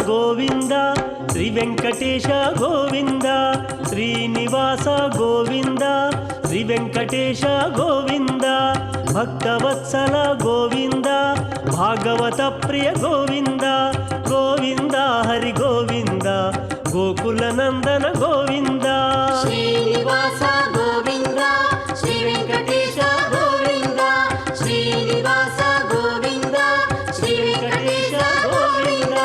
గోవింద శ్రీ వెంకటేశ గోవింద శ్రీనివాస గోవింద శ్రీ వెంకటేశ గోవింద భక్తవత్సల గోవింద భాగవత ప్రియ గోవింద గోవింద హరి గోవింద గోకుల నందన గోవింద శ్రీనివాస గోవింద శ్రీ వెంకటేశ గోవింద శ్రీనివాస గోవింద శ్రీ వెంకటేశ గోవింద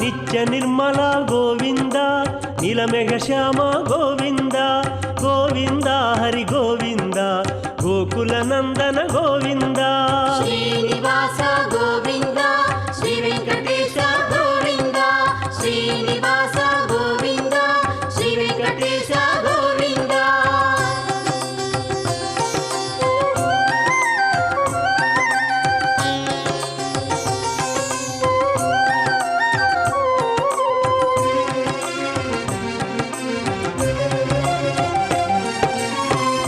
నిత్య నిర్మల గోవింద నీలమేఘ శ్యామ గోవింద గోవింద హరి గోవింద గోకుల నందన గోవింద శ్రీనివాస గోవింద శ్రీ వెంకటేశ గోవింద శ్రీనివాస గోవింద శ్రీ వెంకటేశ గోవింద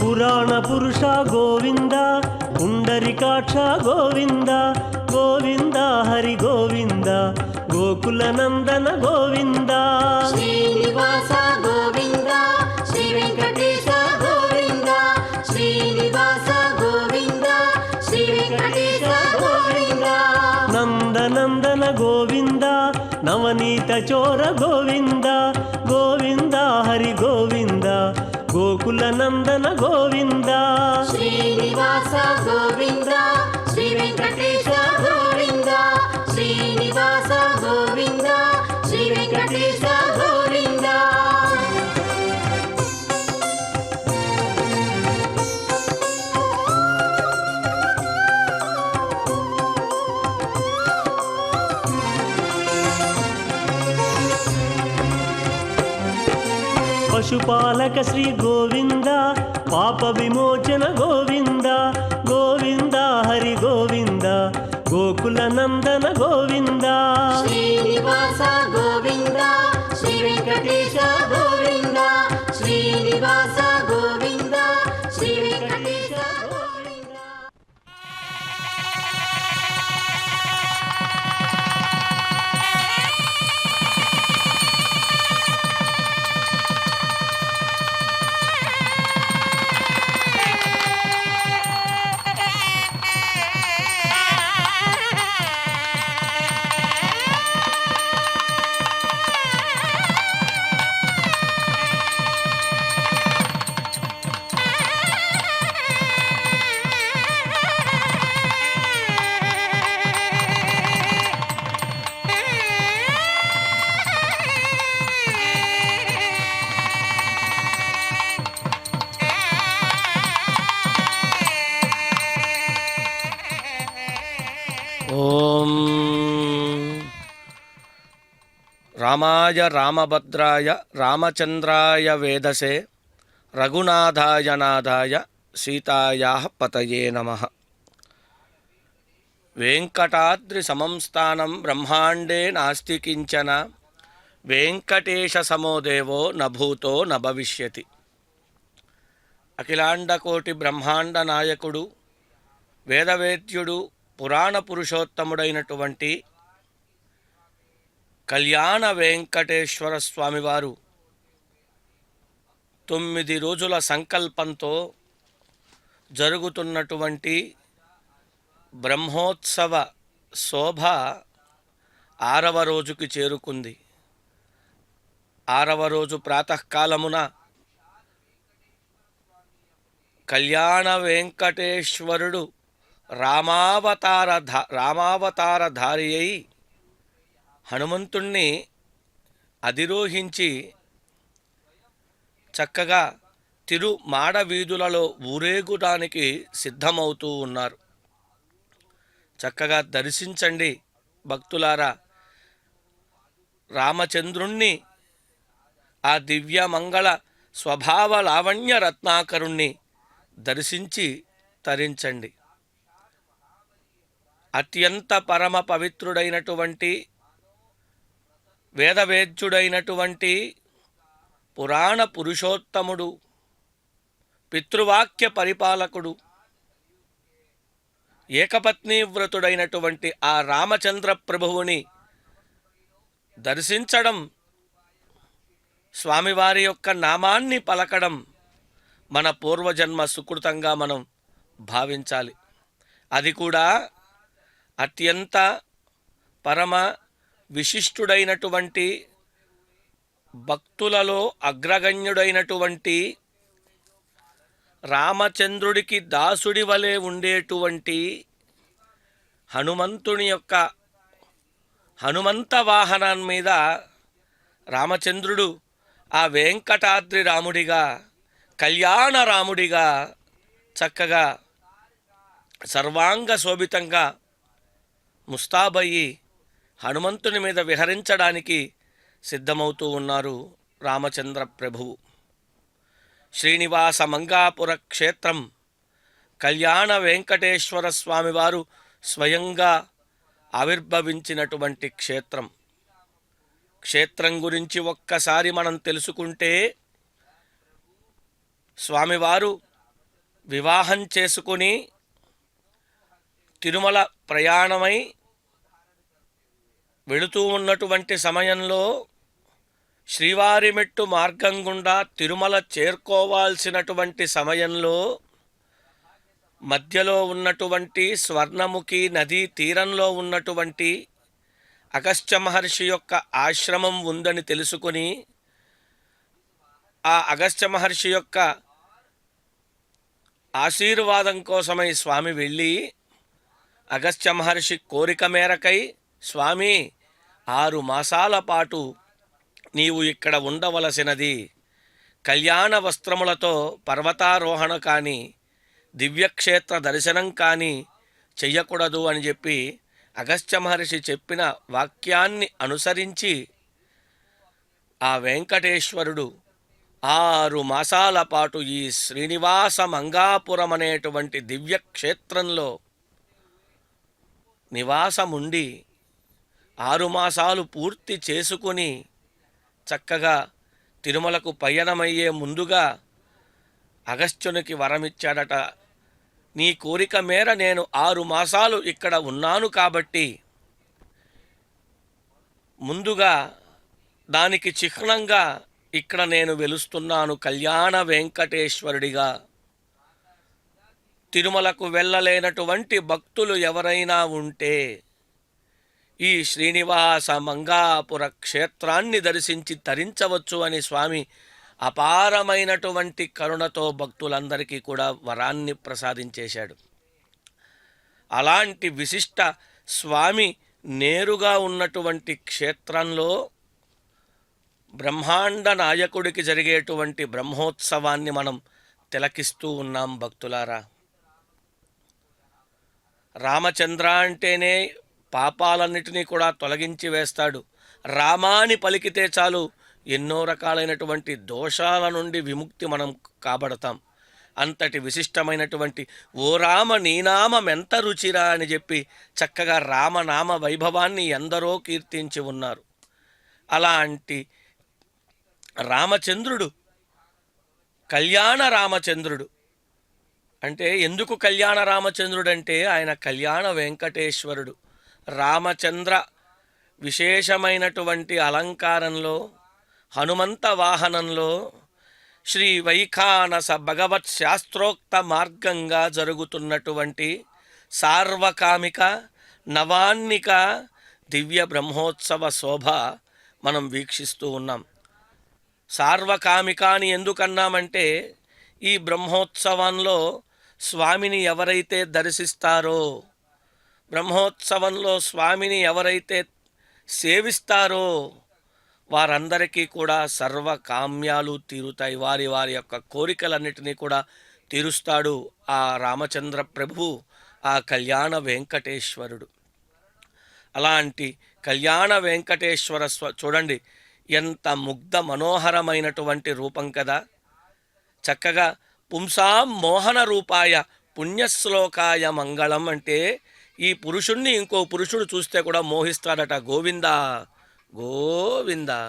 పురాణ పురుష గోవింద పుండరికాక్ష గోవింద గోవింద హరి గోవింద గోకుల నందన గోవింద శ్రీనివాస గోవింద శ్రీ వెంకటేశ గోవింద శ్రీనివాస గోవింద శ్రీ వెంకటేశ గోవింద నందనందన గోవింద నవనీత చోర గోవింద గోవింద హరి గోవింద గోకుల నందన గోవింద శ్రీనివాస గోవింద శ్రీ వెంకటేశ గోవింద శ్రీనివాస గోవింద శ్రీ వెంకటేశ గోవింద పశుపాలక శ్రీ గోవింద పాప విమోచన గోవింద గోవింద హరి గోవింద గోకుల నందన గోవింద శ్రీనివాస గోవింద శ్రీ వెంకటేశ గోవింద శ్రీనివాస గోవింద శ్రీ వెంకటేశ గోవింద ఓం రామాయ రామభద్రాయ రామచంద్రాయ వేదసే రఘునాథాయ నాథాయ సీతాయాః పతయే నమః. వెంకటాద్రి సమం స్థానం బ్రహ్మాండే నాస్తి కించన వెంకటేశ సమో దేవో నభూతో నభవిష్యతి. అఖిలాండకోటి బ్రహ్మాండ నాయకుడు వేదవేద్యుడు పురాణ పురుషోత్తముడైనటువంటి కళ్యాణ వెంకటేశ్వర స్వామివారు 9 రోజుల సంకల్పంతో జరుగుతున్నటువంటి బ్రహ్మోత్సవ శోభ 6వ రోజుకి చేరుకుంది. 6వ రోజు ప్రాతకాలమున కళ్యాణ వెంకటేశ్వరుడు రామావతారధారి అయి హనుమంతుణ్ణి అధిరోహించి చక్కగా తిరుమాడ వీధులలో ఊరేగుటానికి సిద్ధమవుతూ ఉన్నారు. చక్కగా దర్శించండి భక్తులారా. రామచంద్రుణ్ణి, ఆ దివ్య మంగళ స్వభావ లావణ్య రత్నాకరుణ్ణి దర్శించి తరించండి. అత్యంత పరమ పవిత్రుడైనటువంటి వేదవేద్యుడైనటువంటి పురాణ పురుషోత్తముడు, పితృవాక్య పరిపాలకుడు, ఏకపత్ని వ్రతుడైనటువంటి ఆ రామచంద్ర ప్రభువుని దర్శించడం, స్వామివారి యొక్క నామాన్ని పలకడం మన పూర్వజన్మ సుకృతంగా మనం భావించాలి. అది కూడా అత్యంత పరమ విశిష్టుడైనటువంటి భక్తులలో అగ్రగణ్యుడైనటువంటి రామచంద్రుడికి దాసుడి వలె ఉండేటువంటి హనుమంతుని యొక్క హనుమంత వాహనం మీద రామచంద్రుడు ఆ వెంకటాద్రి రాముడిగా, కళ్యాణ రాముడిగా చక్కగా సర్వాంగ శోభితంగా ముస్తాబయ్యి హనుమంతుని మీద విహరించడానికి సిద్ధమవుతూ ఉన్నారు రామచంద్ర ప్రభువు. శ్రీనివాస మంగాపుర క్షేత్రం కళ్యాణ వెంకటేశ్వర స్వామివారు స్వయంగా ఆవిర్భవించినటువంటి క్షేత్రం. క్షేత్రం గురించి ఒక్కసారి మనం తెలుసుకుంటే, స్వామివారు వివాహం చేసుకుని తిరుమల ప్రయాణమై వెళుతూ ఉన్నటువంటి సమయంలో శ్రీవారి మెట్టు మార్గం గుండా తిరుమల చేరుకోవాల్సినటువంటి సమయంలో మధ్యలో ఉన్నటువంటి స్వర్ణముఖి నదీ తీరంలో ఉన్నటువంటి అగస్త్య మహర్షి యొక్క ఆశ్రమం ఉందని తెలుసుకొని ఆ అగస్త్య మహర్షి యొక్క ఆశీర్వాదం కోసమై స్వామి వెళ్ళి అగస్త్య మహర్షి కోరిక మేరకై, స్వామి 6 మాసాల పాటు నీవు ఇక్కడ ఉండవలసినది, కళ్యాణ వస్త్రములతో పర్వతారోహణ కానీ దివ్యక్షేత్ర దర్శనం కానీ చెయ్యకూడదు అని చెప్పి అగస్త్య మహర్షి చెప్పిన వాక్యాన్ని అనుసరించి ఆ వెంకటేశ్వరుడు 6 మాసాల పాటు ఈ శ్రీనివాస మంగాపురం అనేటువంటి దివ్యక్షేత్రంలో నివాసముండి 6 మాసాలు పూర్తి చేసుకుని చక్కగా తిరుమలకు పయనమయ్యే ముందుగా అగస్త్యునికి వరమిచ్చాడట. నీ కోరిక మేర నేను 6 మాసాలు ఇక్కడ ఉన్నాను కాబట్టి ముందుగా దానికి చిహ్నంగా ఇక్కడ నేను వెలుస్తున్నాను కళ్యాణ వెంకటేశ్వరుడిగా. తిరుమలకు వెళ్ళలేనటువంటి భక్తులు ఎవరైనా ఉంటే ఈ శ్రీనివాస మంగాపుర క్షేత్రాన్ని దర్శించి తరించవచ్చు అని స్వామి అపారమైనటువంటి కరుణతో భక్తులందరికీ కూడా వరాన్ని ప్రసాదించేశాడు. అలాంటి విశిష్ట స్వామి నేరుగా ఉన్నటువంటి క్షేత్రంలో బ్రహ్మాండ నాయకుడికి జరిగేటువంటి బ్రహ్మోత్సవాన్ని మనం తిలకిస్తూ ఉన్నాం భక్తులారా. రామచంద్ర అంటేనే పాపాలన్నిటినీ కూడా తొలగించి వేస్తాడు. రామాని పలికితే చాలు ఎన్నో రకాలైనటువంటి దోషాల నుండి విముక్తి మనం కాబడతాం. అంతటి విశిష్టమైనటువంటి ఓ రామ నీనామమెంత రుచిరా అని చెప్పి చక్కగా రామనామ వైభవాన్ని ఎందరో కీర్తించి ఉన్నారు. అలాంటి రామచంద్రుడు కళ్యాణ రామచంద్రుడు అంటే ఎందుకు కళ్యాణ రామచంద్రుడు అంటే ఆయన కళ్యాణ వెంకటేశ్వరుడు. రామచంద్ర విశేషమైనటువంటి అలంకారంలో హనుమంత వాహనంలో శ్రీ వైఖానస భగవత్ శాస్త్రోక్త మార్గంగా జరుగుతున్నటువంటి సార్వకామిక నవాన్నిక దివ్య బ్రహ్మోత్సవ శోభ మనం వీక్షిస్తూ ఉన్నాం. సార్వకామిక అని ఎందుకన్నామంటే ఈ బ్రహ్మోత్సవంలో స్వామిని ఎవరైతే దర్శిస్తారో, బ్రహ్మోత్సవంలో స్వామిని ఎవరైతే సేవిస్తారో వారందరికీ కూడా సర్వకామ్యాలు తీరుతాయి. వారి వారి యొక్క కోరికలన్నిటినీ కూడా తీరుస్తాడు ఆ రామచంద్ర ప్రభువు, ఆ కళ్యాణ వెంకటేశ్వరుడు. అలాంటి కళ్యాణ వెంకటేశ్వర చూడండి ఎంత ముగ్ధ మనోహరమైనటువంటి రూపం కదా. చక్కగా పుంసాం మోహన రూపాయ పుణ్యశ్లోకాయ మంగళం అంటే ఈ పురుషుణ్ణి ఇంకో పురుషుడు చూస్తే కూడా మోహిస్తాడట. గోవిందా గోవిందా.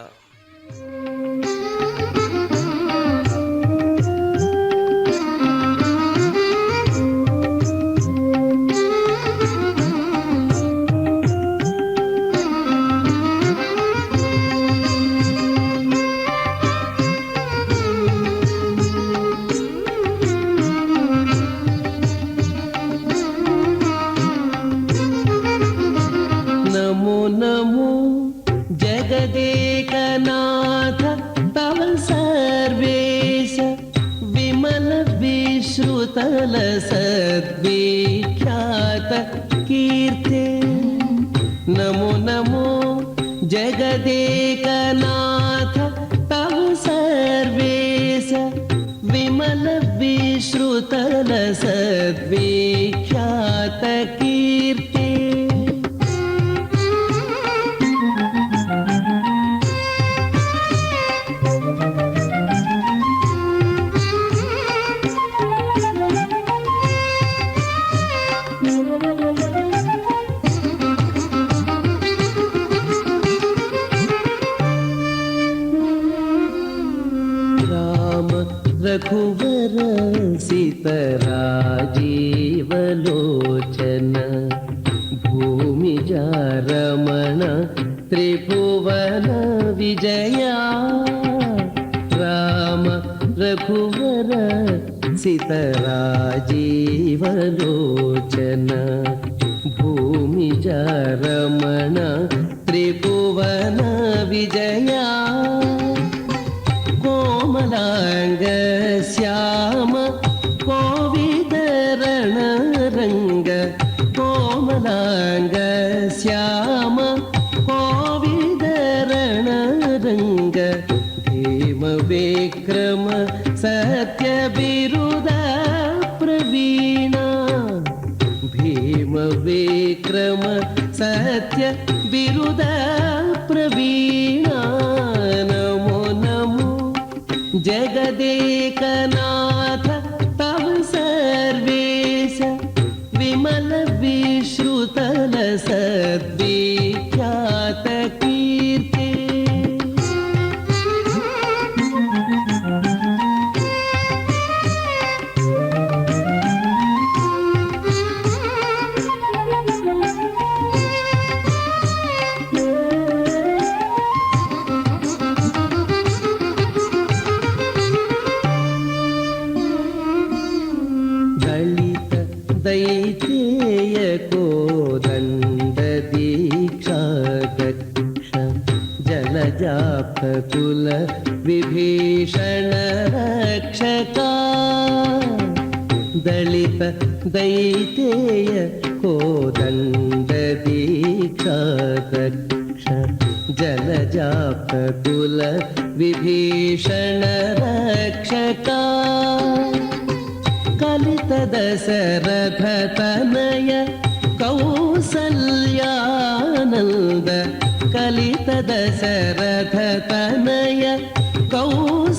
कीर्ते नमो नमो जगदेकनाथ तव सर्वेश विमल विश्रुतल सद्विख्यात कीर्ते रघुवर सीतराजीवलोचन भूमिजा रमण त्रिभुवन विजया राम रघुवर सीतराजीवलोचन भूमिजा रमण त्रिभुवन विजया कोमलांग श्याम कोविदरण रंग कोमलांग श्याम कोविदरण रंग भीम विक्रम सत्य बिरुद प्रवीणा भीम विक्रम सत्य बिरुद प्रवीणा नमो नमो जगदेकनाथ तव सर्वेश विमल विश्रुतल सद्विख्यात कीर्ते दैतेय कोदंड दीक्षा दक्ष जलजापकुल विभीषण रक्षका दलित दैतेय कोदंड दीक्षा दक्ष जलजापकुल विभीषण रक्षका कलित दशरथ तनय कौसल्यानंद कलित दशरथ तनय कौसल्यानंद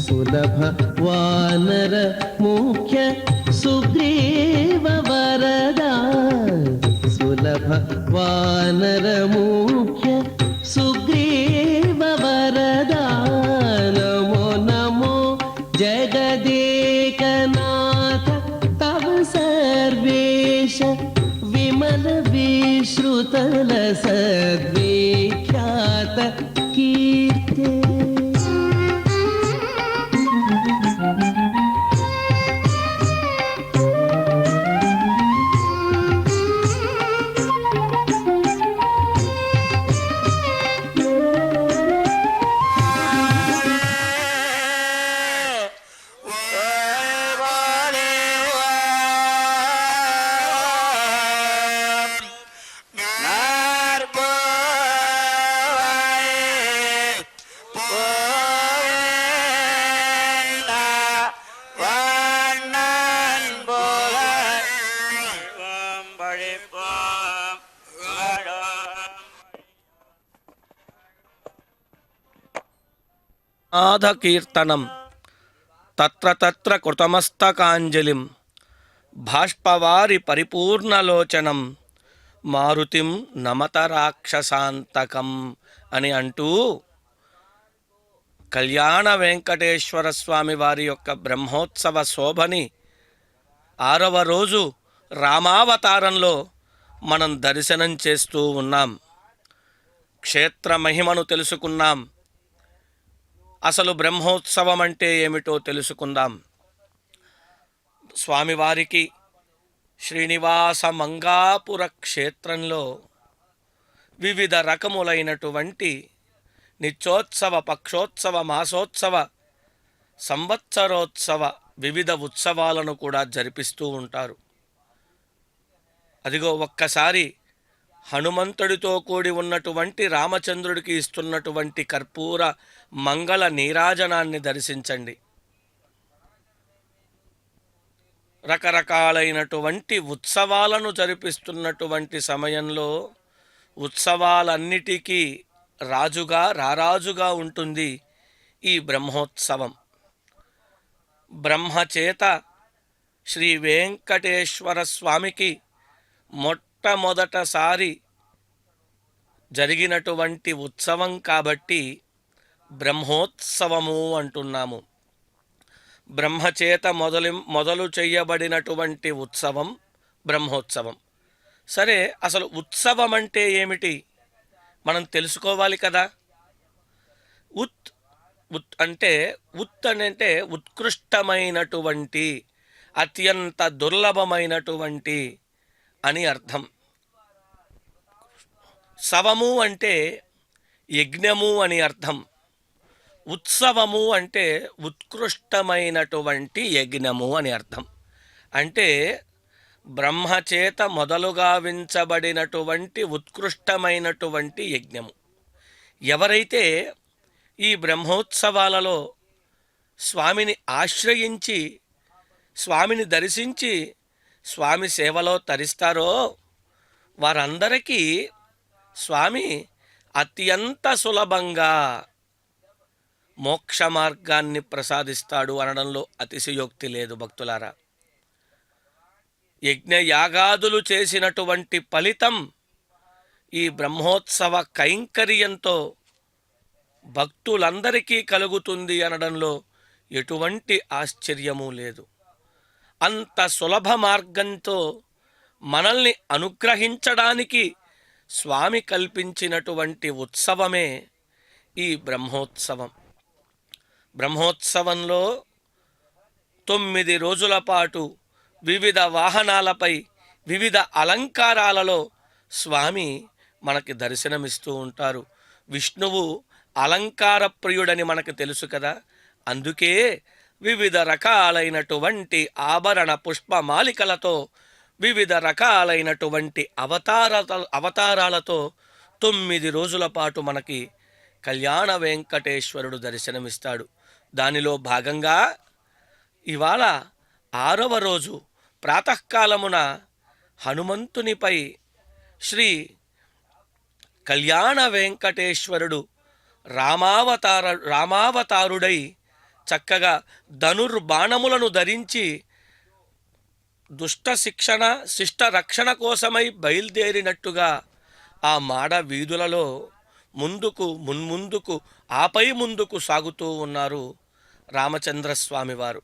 सुलभ वानर मुख्य सुग्रीव वरदा सुलभ वानर मुख्य सुग्रीव वरदा नमो नमो जगदेकनाथ तव सर्वेश विमल विश्रुतल सद्विख्यात कीर्ते నాథ కీర్తనం తత్ర తత్ర కృతమస్తకాంజలిం బాష్పవారి పరిపూర్ణలోచనం మారుతిం నమత రాక్షసాంతకం అని అంటూ కళ్యాణ వెంకటేశ్వర స్వామి వారి యొక్క బ్రహ్మోత్సవ శోభని 6వ రోజు రామావతారంలో మనం దర్శనం చేస్తూ ఉన్నాం. క్షేత్ర మహిమను తెలుసుకున్నాం. అసలు బ్రహ్మోత్సవం అంటే ఏమిటో తెలుసుకుందాం. స్వామివారికి శ్రీనివాస మంగాపుర క్షేత్రంలో వివిధ రకములైనటువంటి నిత్యోత్సవ, పక్షోత్సవ, మాసోత్సవ, సంవత్సరోత్సవ వివిధ ఉత్సవాలను కూడా జరిపిస్తూ ఉంటారు. అదిగో ఒక్కసారి హనుమంతుడితో కూడి ఉన్నటువంటి రామచంద్రుడికి ఇస్తున్నటువంటి కర్పూర మంగళ నీరాజనాన్ని దర్శించండి. రకరకాలైనటువంటి ఉత్సవాలను జరిపిస్తున్నటువంటి సమయంలో ఉత్సవాలన్నిటికీ రారాజుగా ఉంటుంది ఈ బ్రహ్మోత్సవం. బ్రహ్మచేత శ్రీ వెంకటేశ్వర స్వామికి మొట్టమొదటసారి జరిగినటువంటి ఉత్సవం కాబట్టి బ్రహ్మోత్సవము అంటున్నాము. బ్రహ్మచేత మొదలు చేయబడినటువంటి ఉత్సవం బ్రహ్మోత్సవం. సరే, అసలు ఉత్సవం అంటే ఏమిటి మనం తెలుసుకోవాలి కదా. ఉత్ అంటే ఉత్కృష్టమైనటువంటి, అత్యంత దుర్లభమైనటువంటి అని అర్థం. సవము అంటే యజ్ఞము అని అర్థం. ఉత్సవము అంటే ఉత్కృష్టమైనటువంటి యజ్ఞము అని అర్థం. అంటే బ్రహ్మచేత మొదలుగావించబడినటువంటి ఉత్కృష్టమైనటువంటి యజ్ఞము. ఎవరైతే ఈ బ్రహ్మోత్సవాలలో స్వామిని ఆశ్రయించి, స్వామిని దర్శించి, స్వామి సేవలో తరిస్తారో వారందరికీ స్వామి అత్యంత సులభంగా మోక్ష మార్గాన్ని ప్రసాదిస్తాడు అనడంలో అతిశయోక్తి లేదు భక్తులారా. యజ్ఞయాగాదులు చేసినటువంటి ఫలితం ఈ బ్రహ్మోత్సవ కైంకర్యంతో భక్తులందరికీ కలుగుతుంది అనడంలో ఎటువంటి ఆశ్చర్యము లేదు. అంత సులభ మార్గంతో మనల్ని అనుగ్రహించడానికి స్వామి కల్పించినటువంటి ఉత్సవమే ఈ బ్రహ్మోత్సవం. బ్రహ్మోత్సవంలో 9 రోజుల పాటు వివిధ వాహనాలపై వివిధ అలంకారాలలో స్వామి మనకి దర్శనమిస్తూ ఉంటారు. విష్ణువు అలంకార ప్రియుడని మనకు తెలుసు కదా. అందుకే వివిధ రకాలైనటువంటి ఆభరణ పుష్పమాలికలతో, వివిధ రకాలైనటువంటి అవతారాలతో 9 రోజుల పాటు మనకి కళ్యాణ వెంకటేశ్వరుడు దర్శనమిస్తాడు. దానిలో భాగంగా ఇవాళ 6వ రోజు ప్రాతకాలమున హనుమంతునిపై శ్రీ కళ్యాణ వెంకటేశ్వరుడు రామావతారుడై చక్కగా ధనుర్బాణములను ధరించి దుష్ట శిక్షణ శిష్ట రక్షణ కోసమై బయలుదేరినట్టుగా ఆ మాడ వీధులలో మున్ముందుకు ఆపై ముందుకు సాగుతూ ఉన్నారు రామచంద్రస్వామి వారు.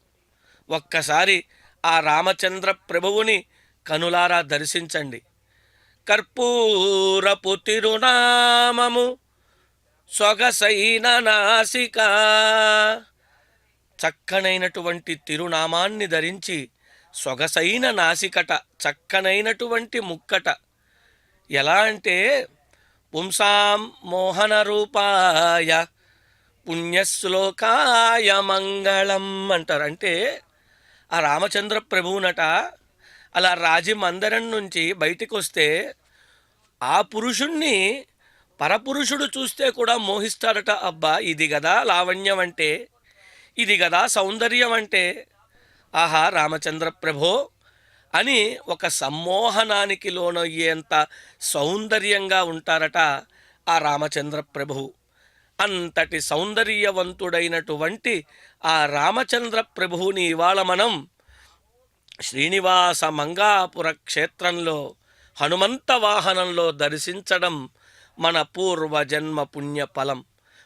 ఒక్కసారి ఆ రామచంద్ర ప్రభువుని కనులారా దర్శించండి. కర్పూరపు తిరునామము సొగసైన నాసిక, చక్కనైనటువంటి తిరునామాన్ని ధరించి సొగసైన నాసికట, చక్కనైనటువంటి ముక్కట. ఎలా అంటే పుంసాం మోహన రూపాయ పుణ్యశ్లోకాయ మంగళం అంటారు. అంటే ఆ రామచంద్ర ప్రభువునట అలా రాజమందిరం నుంచి బయటికి వస్తే ఆ పురుషుణ్ణి పరపురుషుడు చూస్తే కూడా మోహిస్తాడట. అబ్బా, ఇది కదా లావణ్యం అంటే, ఇది కదా సౌందర్యం అంటే, ఆహా రామచంద్ర ప్రభో అని ఒక సమ్మోహనానికి లోనయ్యేంత సౌందర్యంగా ఉంటారట ఆ రామచంద్ర ప్రభువు. అంతటి సౌందర్యవంతుడైనటువంటి ఆ రామచంద్ర ప్రభువుని ఇవాళ మనం శ్రీనివాస మంగాపుర క్షేత్రంలో హనుమంత వాహనంలో దర్శించడం మన పూర్వజన్మ పుణ్యఫలం.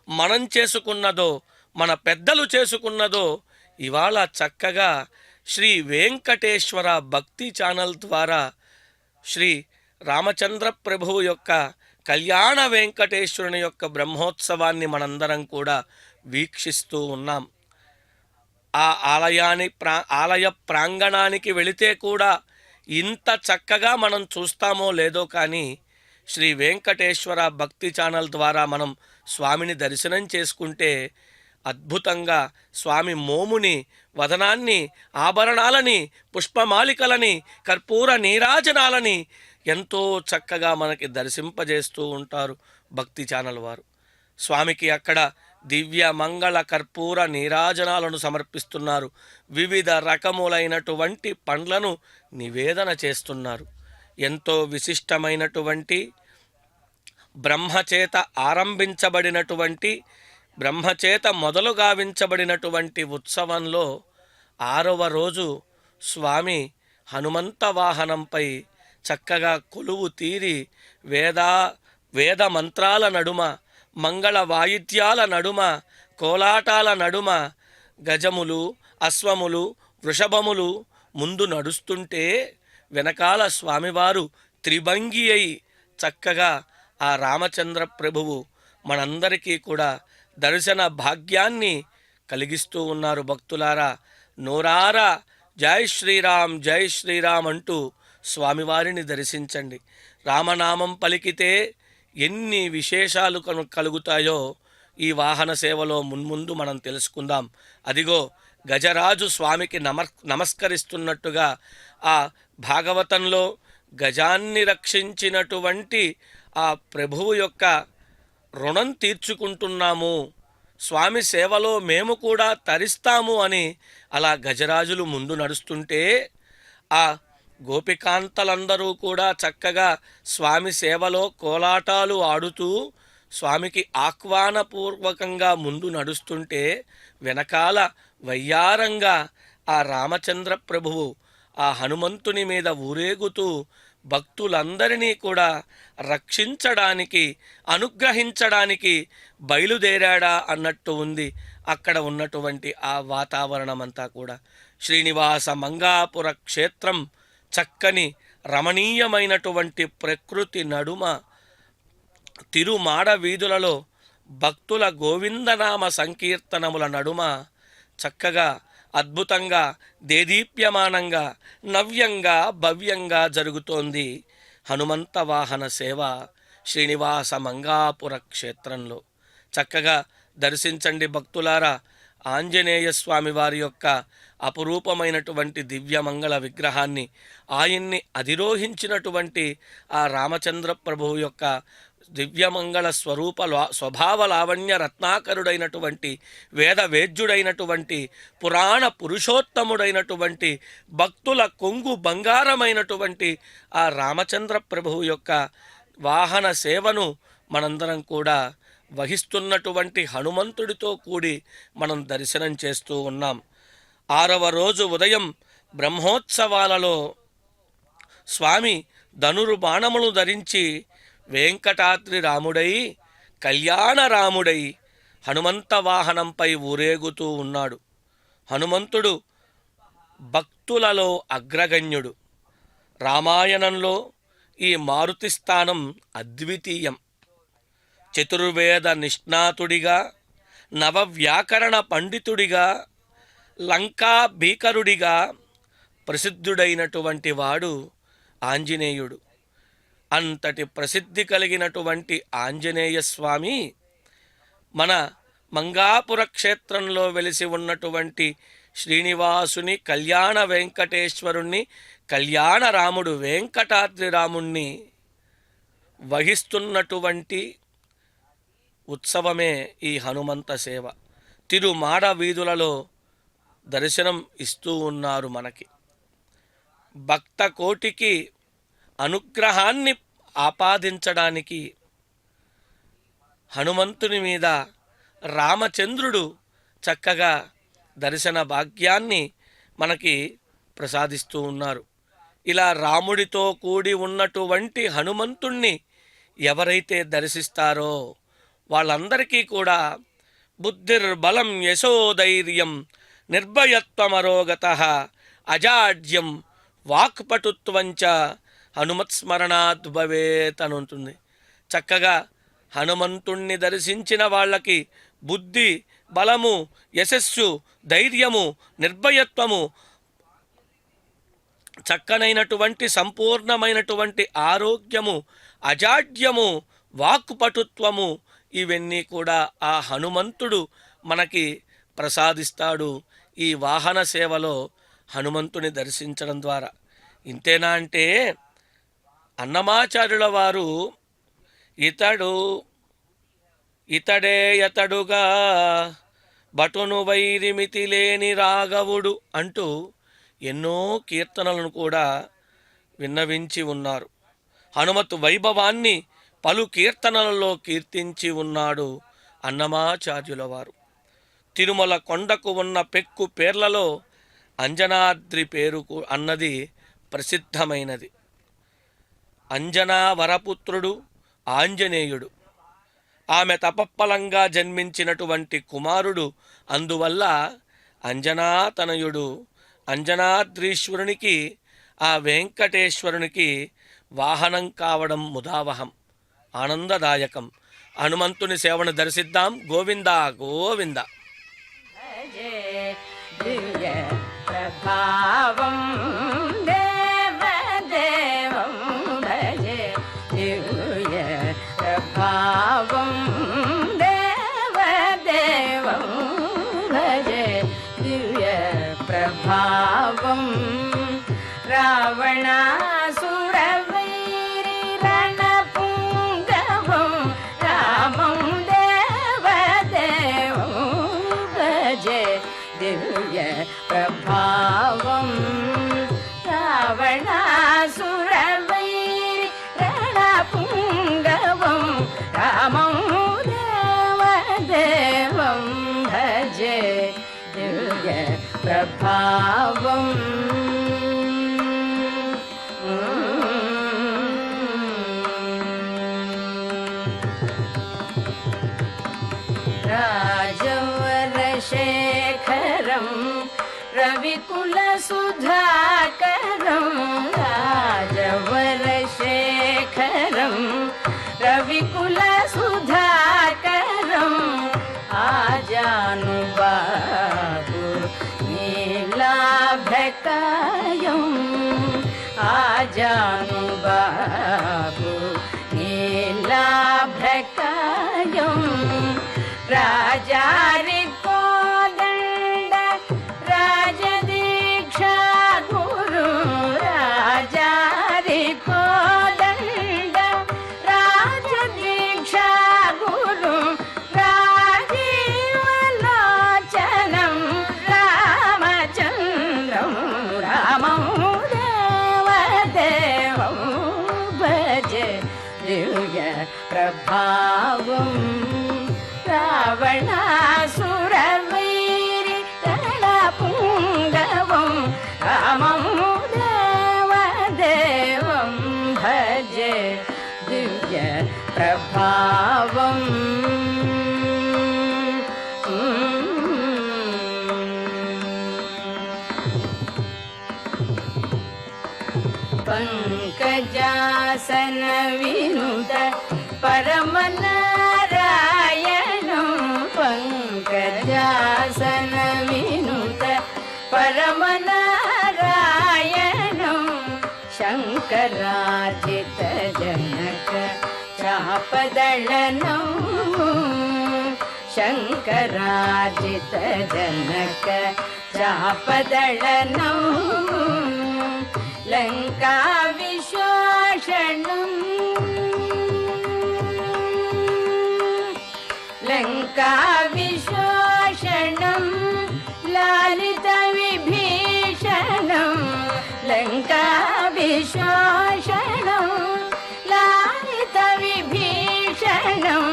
మనం చేసుకున్నదో, మన పెద్దలు చేసుకున్నదో ఇవాళ చక్కగా శ్రీ వెంకటేశ్వర భక్తి ఛానల్ ద్వారా శ్రీ రామచంద్ర ప్రభువు యొక్క కళ్యాణ వెంకటేశ్వరుని యొక్క బ్రహ్మోత్సవాన్ని మనందరం కూడా వీక్షిస్తూ ఉన్నాం. ఆ ఆలయ ప్రాంగణానికి వెళితే కూడా ఇంత చక్కగా మనం చూస్తామో లేదో కానీ శ్రీ వెంకటేశ్వర భక్తి ఛానల్ ద్వారా మనం స్వామిని దర్శనం చేసుకుంటే అద్భుతంగా స్వామి మోముని, వదనాన్ని, ఆభరణాలని, పుష్పమాలికలని, కర్పూర నీరాజనాలని ఎంతో చక్కగా మనకి దర్శింపజేస్తూ ఉంటారు భక్తి ఛానల్ వారు. స్వామికి అక్కడ దివ్య మంగళ కర్పూర నీరాజనాలను సమర్పిస్తున్నారు. వివిధ రకములైనటువంటి పండ్లను నివేదన చేస్తున్నారు. ఎంతో విశిష్టమైనటువంటి బ్రహ్మచేత ఆరంభించబడినటువంటి, బ్రహ్మచేత మొదలుగావించబడినటువంటి ఉత్సవంలో 6వ రోజు స్వామి హనుమంత వాహనంపై చక్కగా కొలువు తీరి వేద మంత్రాల నడుమ, మంగళ వాయిద్యాల నడుమ, కోలాటాల నడుమ గజములు, అశ్వములు, వృషభములు ముందు నడుస్తుంటే వెనకాల స్వామివారు త్రిభంగి అయి చక్కగా ఆ రామచంద్ర ప్రభువు మనందరికీ కూడా దర్శన భాగ్యాన్ని కలిగిస్తూ ఉన్నారు. భక్తులారా, నోరారా జై శ్రీరామ్ జై శ్రీరామ్ అంటూ స్వామివారిని దర్శించండి. రామనామం పలికితే ఎన్ని విశేషాలు కలుగుతాయో ఈ వాహన సేవలో మున్ముందు మనం తెలుసుకుందాం. అదిగో గజరాజు స్వామికి నమస్కరిస్తున్నట్టుగా ఆ భాగవతంలో గజాన్ని రక్షించినటువంటి ఆ ప్రభువు యొక్క రుణం తీర్చుకుంటున్నాము, స్వామి సేవలో మేము కూడా తరిస్తాము అని అలా గజరాజులు ముందు నడుస్తుంటే ఆ గోపికాంతలందరూ కూడా చక్కగా స్వామి సేవలో కోలాటాలు ఆడుతూ స్వామికి ఆహ్వానపూర్వకంగా ముందు నడుస్తుంటే వెనకాల వయ్యారంగా ఆ రామచంద్ర ప్రభువు ఆ హనుమంతుని మీద ఊరేగుతూ భక్తులందరినీ కూడా రక్షించడానికి, అనుగ్రహించడానికి బయలుదేరాడా అన్నట్టు ఉంది అక్కడ ఉన్నటువంటి ఆ వాతావరణం అంతా కూడా. శ్రీనివాస మంగాపుర క్షేత్రం చక్కని రమణీయమైనటువంటి ప్రకృతి నడుమ తిరుమాడ వీధులలో భక్తుల గోవిందనామ సంకీర్తనముల నడుమ చక్కగా అద్భుతంగా దేదీప్యమానంగా నవ్యంగా భవ్యంగా జరుగుతోంది హనుమంత వాహన సేవ శ్రీనివాస మంగాపుర క్షేత్రంలో. చక్కగా దర్శించండి భక్తులారా. ఆంజనేయ స్వామి వారి యొక్క అపురూపమైనటువంటి దివ్యమంగళ విగ్రహాన్ని, ఆయన్ని అధిరోహించినటువంటి ఆ రామచంద్ర ప్రభువు యొక్క దివ్యమంగళ స్వభావ లావణ్య రత్నాకరుడైనటువంటి వేదవేద్యుడైనటువంటి పురాణ పురుషోత్తముడైనటువంటి భక్తుల కొంగు బంగారమైనటువంటి ఆ రామచంద్ర ప్రభువు యొక్క వాహన సేవను మనందరం కూడా వహిస్తున్నటువంటి హనుమంతుడితో కూడి మనం దర్శనం చేస్తూ ఉన్నాం. 6వ రోజు ఉదయం బ్రహ్మోత్సవాలలో స్వామి ధనుర్బాణములు ధరించి వెంకటాద్రి రాముడై, కళ్యాణ రాముడై హనుమంత వాహనంపై ఊరేగుతూ ఉన్నాడు. హనుమంతుడు భక్తులలో అగ్రగణ్యుడు. రామాయణంలో ఈ మారుతి స్థానం అద్వితీయం. చతుర్వేద నిష్ణాతుడిగా, నవవ్యాకరణ పండితుడిగా, లంకా భీకరుడిగా ప్రసిద్ధుడైనటువంటి వాడు ఆంజనేయుడు. అంతటి ప్రసిద్ధి కలిగినటువంటి ఆంజనేయ స్వామి మన మంగాపుర క్షేత్రంలో వెలిసి ఉన్నటువంటి శ్రీనివాసుని, కళ్యాణ వెంకటేశ్వరుణ్ణి, కళ్యాణ రాముడు వెంకటాద్రి రాముణ్ణి వహిస్తున్నటువంటి ఉత్సవమే ఈ హనుమంత సేవ. తిరుమాడ వీధులలో దర్శనం ఇస్తూ ఉన్నారు మనకి. భక్త కోటికి అనుగ్రహాన్ని ఆపాదించడానికి హనుమంతుని మీద రామచంద్రుడు చక్కగా దర్శన భాగ్యాన్ని మనకి ప్రసాదిస్తూ ఉన్నారు. ఇలా రాముడితో కూడి ఉన్నటువంటి హనుమంతుణ్ణి ఎవరైతే దర్శిస్తారో వాళ్ళందరికీ కూడా బుద్ధిర్బలం యశోధైర్యం నిర్భయత్వమరోగతః అజాడ్యం వాక్పటుత్వంచ హనుమత్స్మరణాద్ భవేత్ అని ఉంటుంది. చక్కగా హనుమంతుణ్ణి దర్శించిన వాళ్ళకి బుద్ధి, బలము, యశస్సు, ధైర్యము, నిర్భయత్వము, చక్కనైనటువంటి సంపూర్ణమైనటువంటి ఆరోగ్యము, అజాడ్యము, వాక్పటుత్వము ఇవన్నీ కూడా ఆ హనుమంతుడు మనకి ప్రసాదిస్తాడు ఈ వాహన సేవలో హనుమంతుని దర్శించడం ద్వారా. ఇంతేనా అంటే అన్నమాచార్యుల వారు ఇతడుగా బటును వైరిమితి లేని రాఘవుడు అంటూ ఎన్నో కీర్తనలను కూడా విన్నవించి ఉన్నారు. హనుమతు వైభవాన్ని పలు కీర్తనలలో కీర్తించి ఉన్నాడు అన్నమాచార్యుల వారు. తిరుమల కొండకు ఉన్న పెక్కు పేర్లలో అంజనాద్రి పేరు అన్నది ప్రసిద్ధమైనది. అంజనా వరపుత్రుడు ఆంజనేయుడు. ఆమె తపప్పలంగా జన్మించినటువంటి కుమారుడు. అందువల్ల అంజనాతనయుడు అంజనాద్రీశ్వరునికి, ఆ వెంకటేశ్వరునికి వాహనం కావడం ముదావహం, ఆనందదాయకం. హనుమంతుని సేవను దర్శిద్దాం. గోవింద గోవింద. దివ్య ప్రభావం దేవదేవం భజే, దివ్య ప్రభావం దేవదేవం భజే, దివ్య ప్రభావం రావణాసురవైరి రణపుంగవం రామం దేవదేవం భజే, దివ్య ప్రభావం రావణాసురవైరి రణపుంగవం రామం దేవదేవం భజే, దివ్య ప్రభావం రాజవరశేఖరం రవికులసుధాకరం రాజవరశేఖరం రవికులసుధాకరం ఆజానుబాహు నీలాభకాయం ఆజానుబాహు నీలాభకాయం రాజారి కోదండ రాజదీక్షా గురు రాజారి కోదండ రాజదీక్షా గురు రాజీవలోచనం రామచంద్రం రామం దేవదేవం భజే, దివ్య ప్రభావం రావణాసురవైరి రణపుంగవం రామం దేవదేవం భజే, దివ్య ప్రభావం పంకజాసన వినుత పరమనారాయణం పంకజాసన వినుత పరమనారాయణం శంకరార్జిత జనక చాపదళనం శంకరార్జిత జనక చాపదళనం లంకా విశోషణం లంకా విశోషణం లాలిత విభీషణం లంకా విశోషణం లాలిత విభీషణం